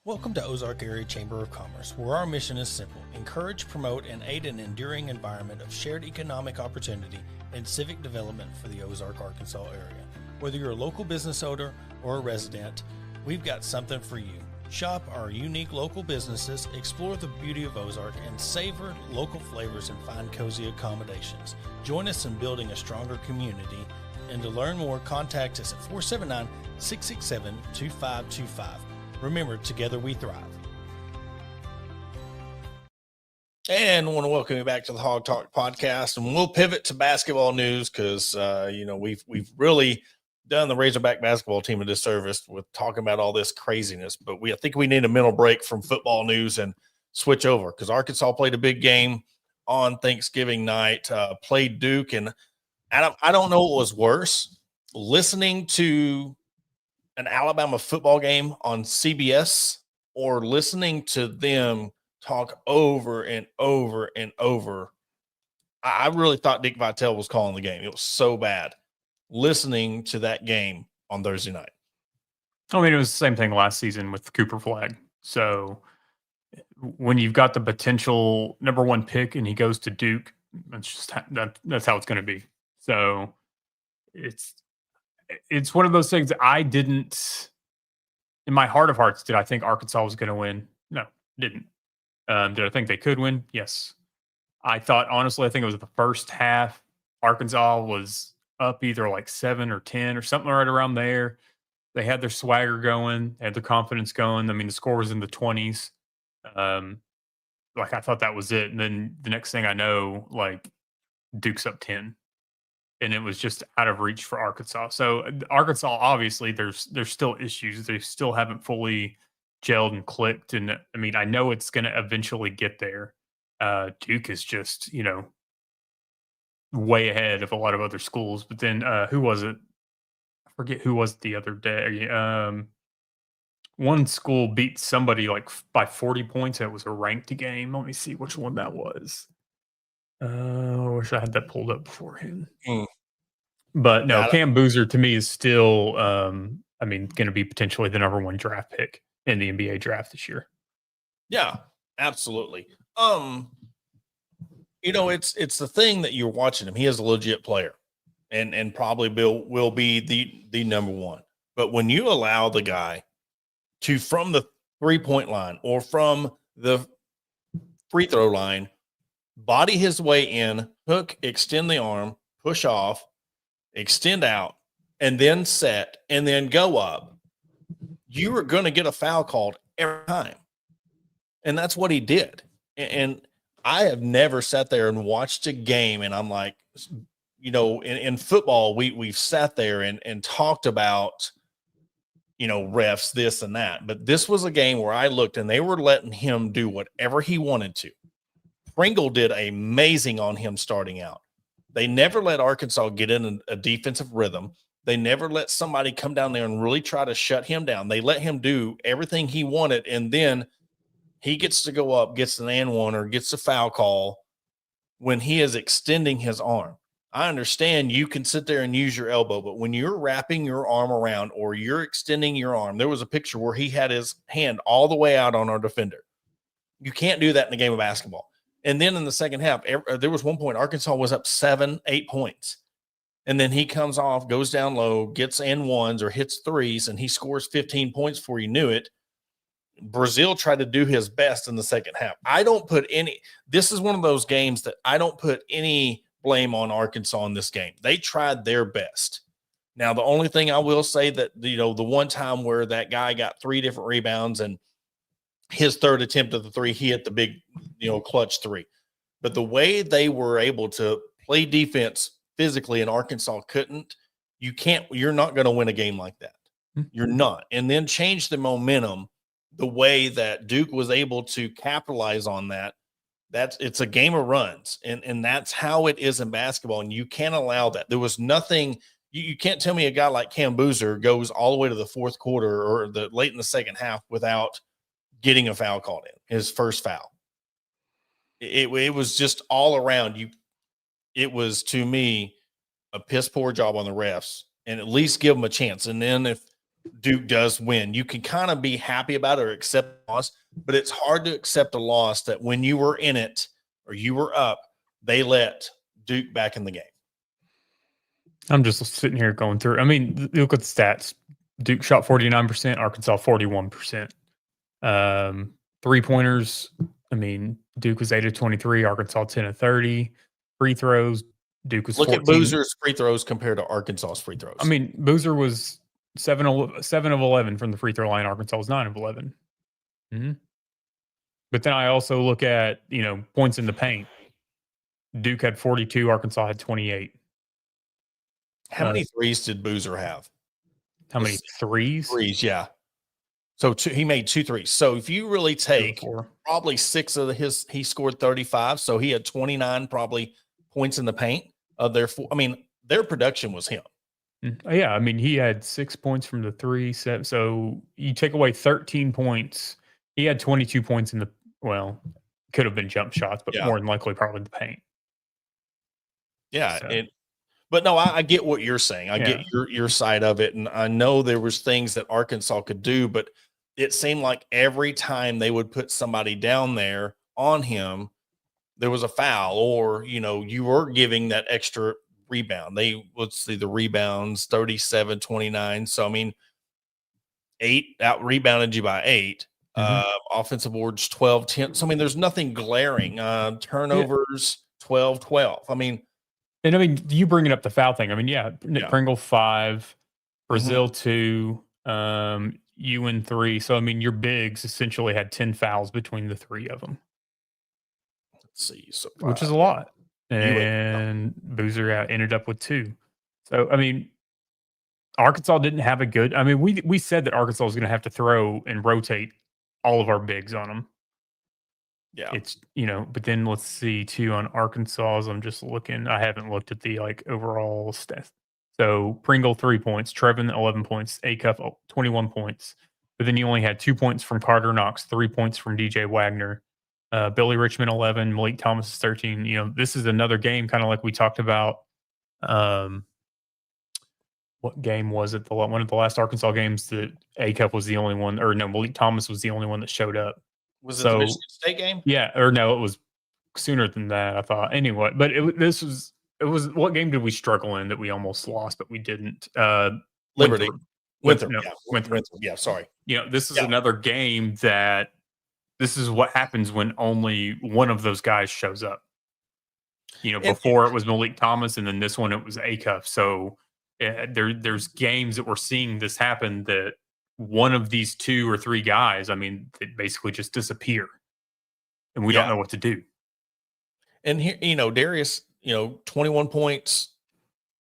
Welcome to Ozark Area Chamber of Commerce, where our mission is simple: encourage, promote, and aid an enduring environment of shared economic opportunity and civic development for the Ozark, Arkansas area. Whether you're a local business owner or a resident, we've got something for you. Shop our unique local businesses, explore the beauty of Ozark, and savor local flavors and find cozy accommodations. Join us in building a stronger community. And to learn more, contact us at 479-667-2525. Remember, together we thrive. And I want to welcome you back to the Hog Talk podcast. And we'll pivot to basketball news because, we've really done the Razorback basketball team a disservice with talking about all this craziness. But I think we need a mental break from football news and switch over because Arkansas played a big game on Thanksgiving night, played Duke. And I don't know what was worse, listening to an Alabama football game on CBS or listening to them talk over and over and over. I really thought Dick Vitale was calling the game. It was so bad listening to that game on Thursday night. I mean, it was the same thing last season with Cooper Flag. So when you've got the potential number one pick and he goes to Duke, that's how it's going to be. So it's one of those things that I didn't, in my heart of hearts, did I think Arkansas was going to win? No, didn't. Did I think they could win? Yes. I think it was the first half. Arkansas was up either like 7 or 10 or something right around there. They had their swagger going, had their confidence going. I mean, the score was in the 20s. I thought that was it. And then the next thing I know, Duke's up 10. And it was just out of reach for Arkansas. So Arkansas, obviously, there's still issues. They still haven't fully gelled and clicked. And I mean, I know it's going to eventually get there. Duke is just, way ahead of a lot of other schools. But then who was it? I forget who was it the other day. One school beat somebody like by 40 points. It was a ranked game. Let me see which one that was. I wish I had that pulled up beforehand. But no, Cam Boozer to me is still, going to be potentially the number one draft pick in the NBA draft this year. Yeah, absolutely. It's the thing that you're watching him. He is a legit player, and probably will be the number one. But when you allow the guy to, from the 3-point line or from the free throw line, body his way in, hook, extend the arm, push off, extend out, and then set, and then go up, you are going to get a foul called every time. And that's what he did. And I have never sat there and watched a game, and I'm like, in football, we've sat there and talked about, refs, this and that. But this was a game where I looked, and they were letting him do whatever he wanted to. Pringle did amazing on him starting out. They never let Arkansas get in a defensive rhythm. They never let somebody come down there and really try to shut him down. They let him do everything he wanted, and then he gets to go up, gets an and one, or gets a foul call when he is extending his arm. I understand you can sit there and use your elbow, but when you're wrapping your arm around or you're extending your arm, there was a picture where he had his hand all the way out on our defender. You can't do that in a game of basketball. And then in the second half, there was one point Arkansas was up 7-8 points. And then he comes off, goes down low, gets and ones or hits threes, and he scores 15 points before you knew it. Brazil tried to do his best in the second half. This is one of those games that I don't put any blame on Arkansas in this game. They tried their best. Now, the only thing I will say that, the one time where that guy got 3 different rebounds and his third attempt at the three, he hit the big, clutch three. But the way they were able to play defense physically and Arkansas couldn't, you're not going to win a game like that. You're not. And then change the momentum the way that Duke was able to capitalize on that. It's a game of runs. And that's how it is in basketball. And you can't allow that. There was nothing. You can't tell me a guy like Cam Boozer goes all the way to the fourth quarter or late in the second half without getting a foul called in, his first foul. It was just all around you. It was, to me, a piss poor job on the refs, and at least give them a chance. And then if Duke does win, you can kind of be happy about it or accept the loss, but it's hard to accept a loss that when you were in it or you were up, they let Duke back in the game. I'm just sitting here going through. I mean, look at the stats. Duke shot 49%, Arkansas 41%. 3-pointers, Duke was 8 of 23, Arkansas 10 of 30. Free throws, Duke was 14. Look at Boozer's free throws compared to Arkansas's free throws. Boozer was 7 of 11 from the free throw line. Arkansas was 9 of 11. Mm-hmm. But then I also look at, points in the paint. Duke had 42, Arkansas had 28. How many threes did Boozer have? How many threes? Threes, yeah. So he made 2 threes. So if you really take probably 6 of he scored 35. So he had 29 probably points in the paint of their 4. Their production was him. Yeah. He had 6 points from the 3 set. So you take away 13 points. He had 22 points in could have been jump shots, but more than likely probably the paint. Yeah. So. But no, I get what you're saying. I get your side of it. And I know there was things that Arkansas could do, but it seemed like every time they would put somebody down there on him, there was a foul or, you were giving that extra rebound. Let's see the rebounds, 37, 29. So, 8 out rebounded you by 8. Offensive boards, 12, 10. So, there's nothing glaring. Turnovers, 12, 12. And you bringing up the foul thing. Nick Pringle 5, Brazil 2, Ewan 3. So, your bigs essentially had 10 fouls between the 3 of them. Let's see. So which is a lot. And Boozer ended up with 2. So, Arkansas didn't have a good. We said that Arkansas was going to have to throw and rotate all of our bigs on them. Yeah. It's, but then let's see too on Arkansas's. I'm just looking. I haven't looked at the overall stats. So Pringle 3 points, Trevin 11 points, Acuff 21 points. But then you only had 2 points from Carter Knox, 3 points from DJ Wagner, Billy Richmond 11, Malik Thomas is 13. This is another game kind of like we talked about. What game was it? One of the last Arkansas games that Acuff was the only one, or no, Malik Thomas was the only one that showed up. Was it the Michigan State game? Yeah, or no, it was sooner than that, I thought. Anyway, but it was what game did we struggle in that we almost lost, but we didn't? Liberty. Winthrop. Winthrop. Yeah, sorry. This is another game that this is what happens when only one of those guys shows up. Before it was Malik Thomas, and then this one it was Acuff. So there's games that we're seeing this happen that one of these 2 or 3 guys, they basically just disappear, and we don't know what to do. And here, Darius, 21 points.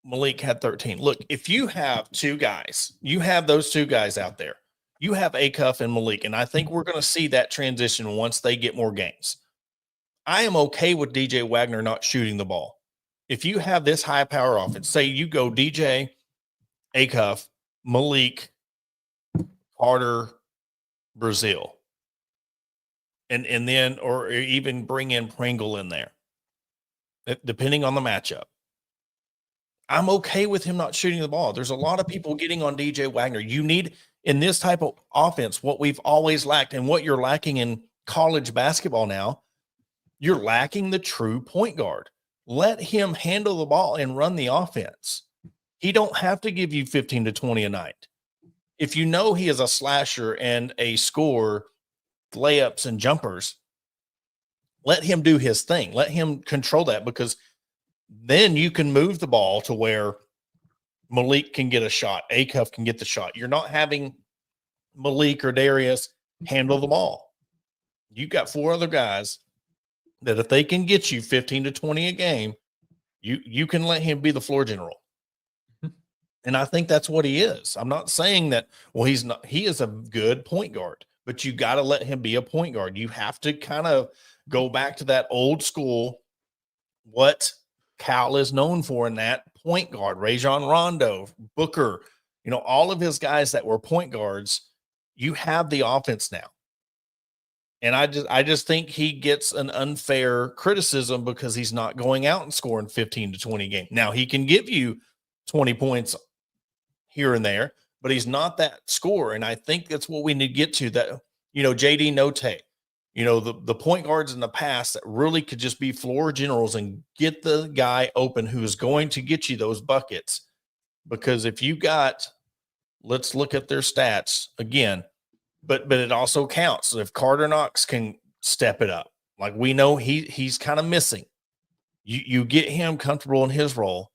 Malik had 13. Look, if you have 2 guys, you have those 2 guys out there. You have Acuff and Malik, and I think we're going to see that transition once they get more games. I am okay with DJ Wagner not shooting the ball. If you have this high power offense, say you go DJ, Acuff, Malik, Carter, Brazil, and then or even bring in Pringle in there, depending on the matchup. I'm okay with him not shooting the ball. There's a lot of people getting on DJ Wagner. You need, in this type of offense, what we've always lacked and what you're lacking in college basketball now, you're lacking the true point guard. Let him handle the ball and run the offense. He don't have to give you 15 to 20 a night. If you know he is a slasher and a scorer, layups and jumpers, let him do his thing. Let him control that, because then you can move the ball to where Malik can get a shot. Acuff can get the shot. You're not having Malik or Darius handle the ball. You got 4 other guys that if they can get you 15 to 20 a game, you can let him be the floor general. And I think that's what he is. I'm not saying that, well, he's not, he is a good point guard, but you got to let him be a point guard. You have to kind of go back to that old school, what Cal is known for in that point guard, Rajon Rondo, Booker, all of his guys that were point guards. You have the offense now. And I just think he gets an unfair criticism because he's not going out and scoring 15 to 20 games. Now he can give you 20 points here and there, but he's not that scorer. And I think that's what we need to get to, that, JD Notae, the point guards in the past that really could just be floor generals and get the guy open who is going to get you those buckets. Because if you got, let's look at their stats again, but it also counts. So if Carter Knox can step it up, like we know he's kind of missing, you get him comfortable in his role.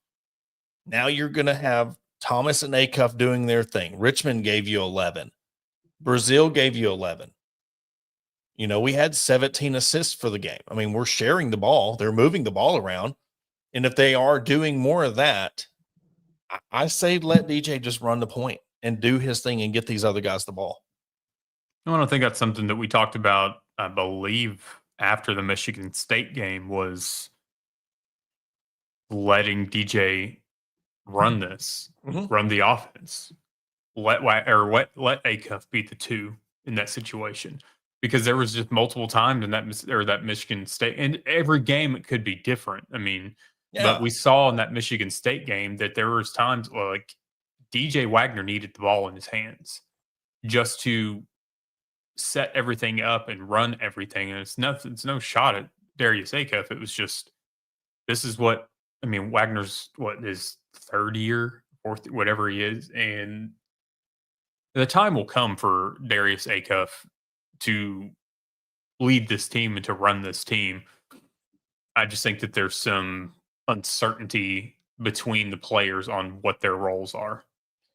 Now you're going to have Thomas and Acuff doing their thing. Richmond gave you 11. Brazil gave you 11. We had 17 assists for the game. We're sharing the ball. They're moving the ball around. And if they are doing more of that, I say let DJ just run the point and do his thing and get these other guys the ball. I don't think that's something that we talked about, I believe, after the Michigan State game, was letting DJ run this, run the offense. Let Acuff beat the 2 in that situation. Because there was just multiple times in that Michigan State, and every game it could be different. But we saw in that Michigan State game that there was times like DJ Wagner needed the ball in his hands just to set everything up and run everything. And it's no shot at Darius Acuff. It was just, this is what, Wagner's his 3rd year, 4th, whatever he is. And the time will come for Darius Acuff to lead this team and to run this team. I just think that there's some uncertainty between the players on what their roles are.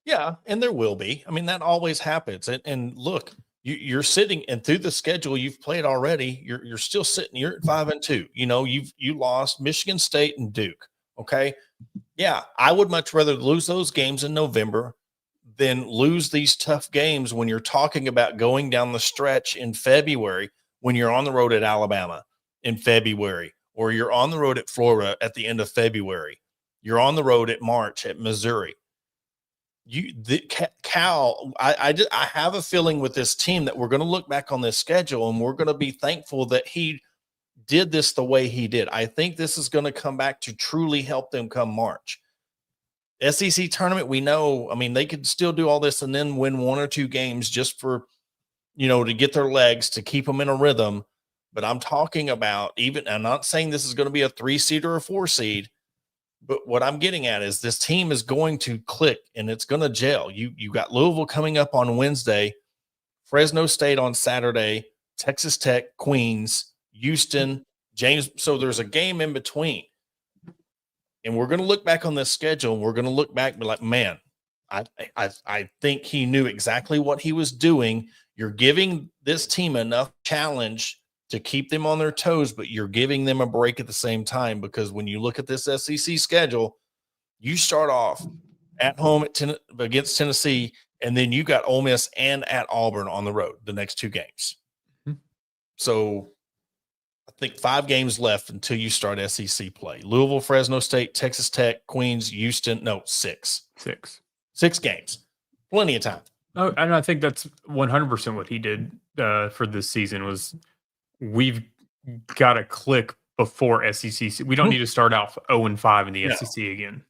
Yeah, and there will be. That always happens. And look, you're sitting, and through the schedule you've played already, you're still sitting. You're at 5-2. You lost Michigan State and Duke. Okay, yeah, I would much rather lose those games in November than lose these tough games when you're talking about going down the stretch in February when you're on the road at Alabama in February, or you're on the road at Florida at the end of February, you're on the road at March at Missouri. Cal, I have a feeling with this team that we're going to look back on this schedule and we're going to be thankful that he did this the way he did. I think this is going to come back to truly help them come March. SEC tournament, we know, I mean, they could still do all this and then win 1 or 2 games just for, to get their legs, to keep them in a rhythm. But I'm talking about I'm not saying this is going to be a 3-seed or a 4-seed, but what I'm getting at is this team is going to click and it's going to gel. You got Louisville coming up on Wednesday, Fresno State on Saturday, Texas Tech, Queens, Houston, James. So there's a game in between. And we're going to look back on this schedule and we're going to look back and be like, man, I think he knew exactly what he was doing. You're giving this team enough challenge to keep them on their toes, but you're giving them a break at the same time, because when you look at this SEC schedule, you start off at home against Tennessee, and then you got Ole Miss and at Auburn on the road the next 2 games. Mm-hmm. So I think 5 games left until you start SEC play. Louisville, Fresno State, Texas Tech, Queens, Houston. No, 6. 6 games. Plenty of time. Oh, and I think that's 100% what he did for this season was we've got to click before SEC. We don't need to start out 0-5 in the SEC again.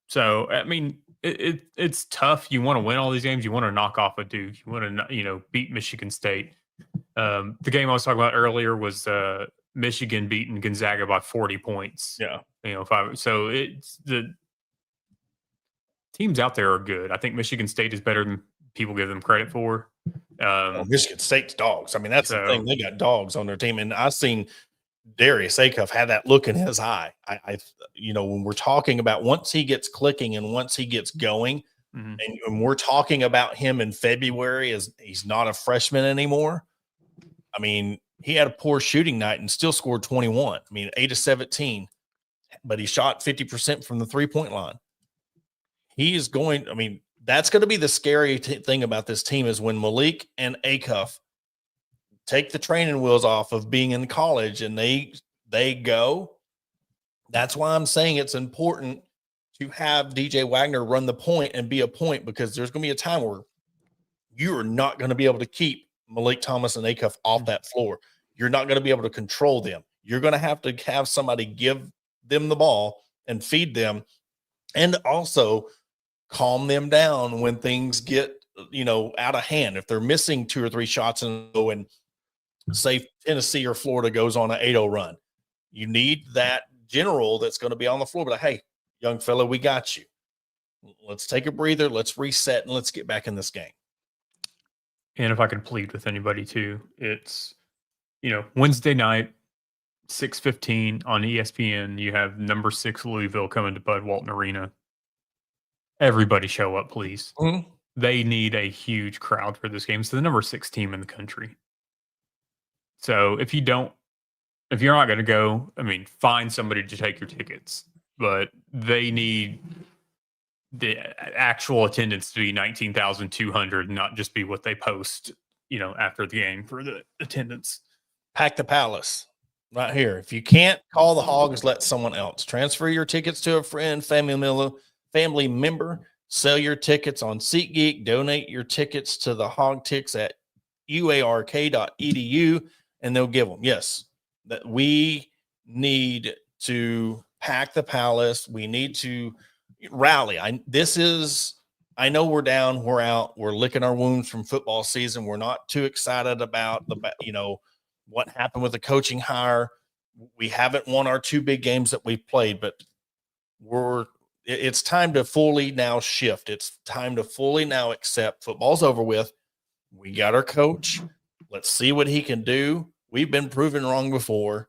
So, I mean, it's tough. You want to win all these games. You want to knock off a Duke. You want to, beat Michigan State. The game I was talking about earlier was Michigan beating Gonzaga by 40 points. Yeah. 5. So it's the teams out there are good. I think Michigan State is better than people give them credit for. Michigan State's dogs. I mean, that's the thing. They got dogs on their team. And I've seen Darius Acuff had that look in his eye. When we're talking about once he gets clicking and once he gets going, and we're talking about him in February as he's not a freshman anymore. I mean, he had a poor shooting night and still scored 21. I mean, 8 of 17, but he shot 50% from the 3-point line. He is going, I mean, that's going to be the scary thing about this team is when Malik and Acuff take the training wheels off of being in college and they go. That's why I'm saying it's important to have DJ Wagner run the point and be a point, because there's going to be a time where you are not going to be able to keep Malik Thomas and Acuff off that floor. You're not going to be able to control them. You're going to have somebody give them the ball and feed them, and also calm them down when things get, out of hand. If they're missing 2 or 3 shots and say Tennessee or Florida goes on an 8-0 run, you need that general that's going to be on the floor. But hey, young fella, we got you. Let's take a breather. Let's reset and let's get back in this game. And if I could plead with anybody too, it's, Wednesday night, 6:15 on ESPN, you have number 6 Louisville coming to Bud Walton Arena. Everybody show up, please. Mm-hmm. They need a huge crowd for this game. It's the number 6 team in the country. So if you're not going to go, I mean, find somebody to take your tickets, but they need the actual attendance to be 19,200, not just be what they post, after the game for the attendance. Pack the Palace right here. If you can't call the Hogs, let someone else. Transfer your tickets to a friend, family member. Sell your tickets on SeatGeek. Donate your tickets to the Hog Ticks at uark.edu, and they'll give them. Yes, that we need to pack the Palace. We need to rally. I know we're down, we're out, we're licking our wounds from football season. We're not too excited about what happened with the coaching hire. We haven't won our 2 big games that we've played, but it's time to fully now shift. It's time to fully now accept football's over with. We got our coach. Let's see what he can do. We've been proven wrong before.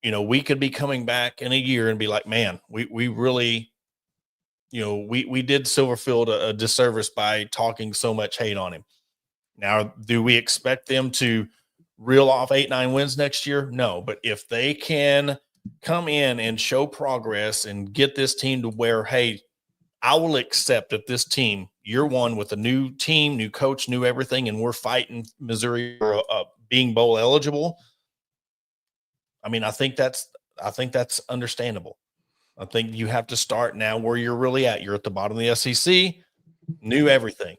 We could be coming back in a year and be like, man, we really, we did Silverfield a disservice by talking so much hate on him. Now, do we expect them to reel off 8-9 wins next year? No, but if they can come in and show progress and get this team to where, hey, I will accept if this team, year one with a new team, new coach, new everything, and we're fighting Missouri for a being bowl eligible. I mean, I think that's understandable. I think you have to start now where you're really at. You're at the bottom of the SEC, knew everything.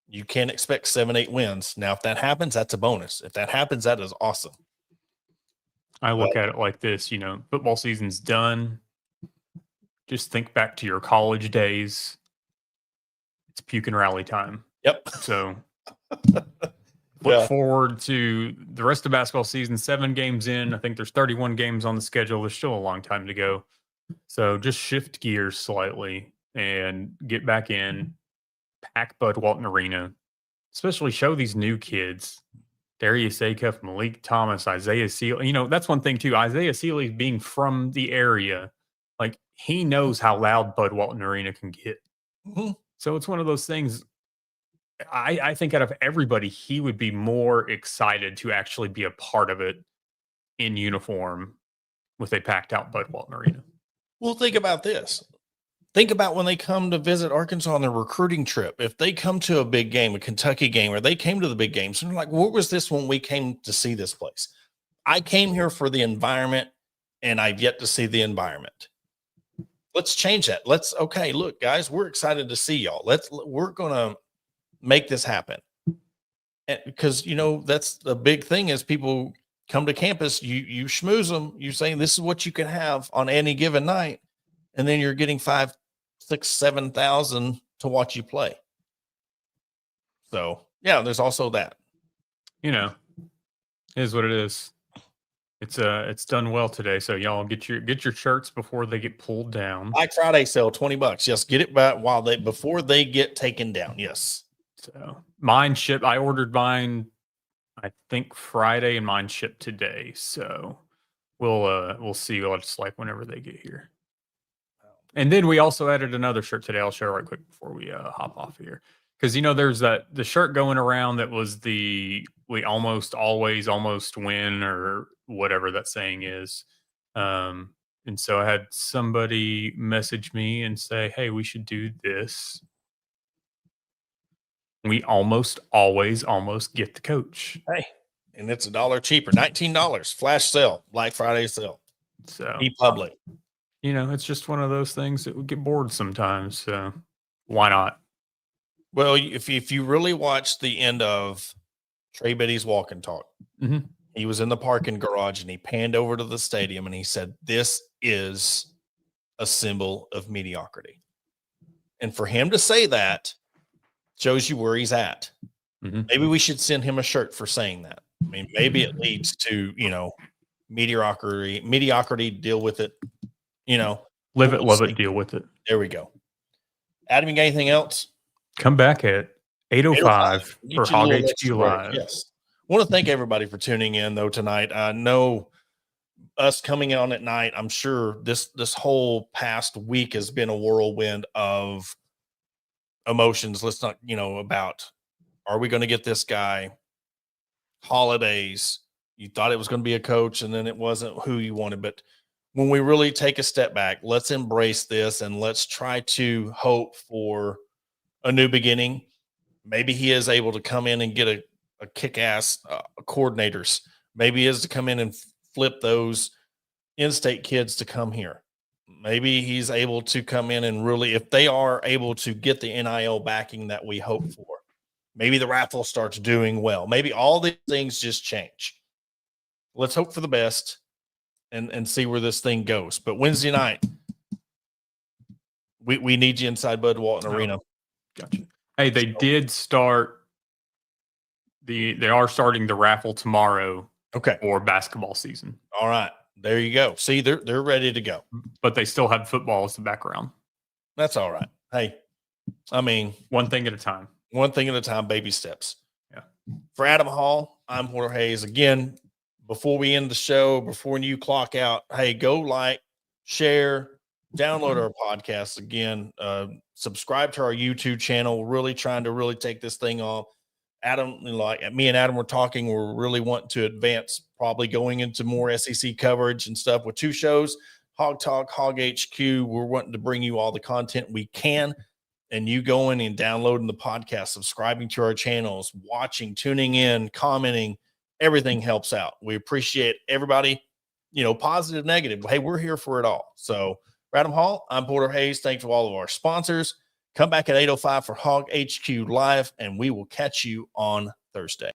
You can't expect 7-8 wins. Now, if that happens, that's a bonus. If that happens, that is awesome. I look at it like this, football season's done. Just think back to your college days. It's puke and rally time. Yep. So look forward to the rest of basketball season, 7 games in. I think there's 31 games on the schedule. There's still a long time to go. So just shift gears slightly and get back in, pack Bud Walton Arena, especially show these new kids, Darius Acuff, Malik Thomas, Isaiah Sealy. That's one thing too. Isaiah Sealy being from the area, like he knows how loud Bud Walton Arena can get. Mm-hmm. So it's one of those things. I think out of everybody, he would be more excited to actually be a part of it in uniform with a packed out Bud Walton Arena. Well, think about this. Think about when they come to visit Arkansas on their recruiting trip. If they come to a big game, a Kentucky game, or they came to the big games, and they're like, what was this when we came to see this place? I came here for the environment, and I've yet to see the environment. Let's change that. Okay, look, guys, we're excited to see y'all. We're going to make this happen. And because, that's the big thing is people come to campus, you schmooze them, you're saying this is what you can have on any given night. And then you're getting 5, 6, 7,000 to watch you play. So yeah, there's also that. It is what it is. It's done well today. So y'all get your shirts before they get pulled down. Black Friday sale, $20. Yes, get it back before they get taken down. Yes. So mine shipped. I ordered mine, I think Friday, and mine shipped today. So we'll see what it's like whenever they get here. And then we also added another shirt today. I'll show right quick before we hop off here. Because, there's the shirt going around that was we almost always almost win, or whatever that saying is. And so I had somebody message me and say, hey, we should do this. We almost always almost get the coach. Hey, and it's $1 cheaper, $19, flash sale, Black Friday sale. So be public. It's just one of those things that would get bored sometimes. So why not? Well, if you really watch the end of Trey Biddy's walk and talk, he was in the parking garage and he panned over to the stadium and he said, this is a symbol of mediocrity. And for him to say that shows you where he's at. Maybe we should send him a shirt for saying that. I mean, maybe it leads to, mediocrity, deal with it, live it, love it, deal with it. There we go. Adam, you got anything else? Come back at 8:05 for Hog HQ Live. Yes. I want to thank everybody for tuning in though tonight. I know us coming on at night, I'm sure this whole past week has been a whirlwind of emotions. Let's not, about, are we going to get this guy? Holidays. You thought it was going to be a coach and then it wasn't who you wanted. But when we really take a step back, let's embrace this and let's try to hope for a new beginning. Maybe he is able to come in and get a kick-ass coordinators. Maybe he is to come in and flip those in-state kids to come here. Maybe he's able to come in and really, if they are able to get the NIL backing that we hope for, maybe the raffle starts doing well. Maybe all these things just change. Let's hope for the best and see where this thing goes. But Wednesday night, we need you inside Bud Walton Arena. Gotcha. Hey, they did start they are starting the raffle tomorrow. Okay. For basketball season. All right. There you go. See, they're ready to go. But they still have football as the background. That's all right. Hey, I mean, one thing at a time. One thing at a time, baby steps. Yeah. For Adam Hall, I'm Jorge Hayes. Again, before we end the show, before you clock out, hey, go like, share, download our podcast again. Subscribe to our YouTube channel. We're really trying to take this thing off. Adam, like me and Adam were talking, we're really wanting to advance, probably going into more SEC coverage and stuff with 2 shows, Hog Talk, Hog HQ. We're wanting to bring you all the content we can, and you going and downloading the podcast, subscribing to our channels, watching, tuning in, commenting, everything helps out. We appreciate everybody, positive, negative. Hey, we're here for it all. So, Radham Hall, I'm Porter Hayes. Thanks to all of our sponsors. Come back at 8:05 for Hog HQ Live, and we will catch you on Thursday.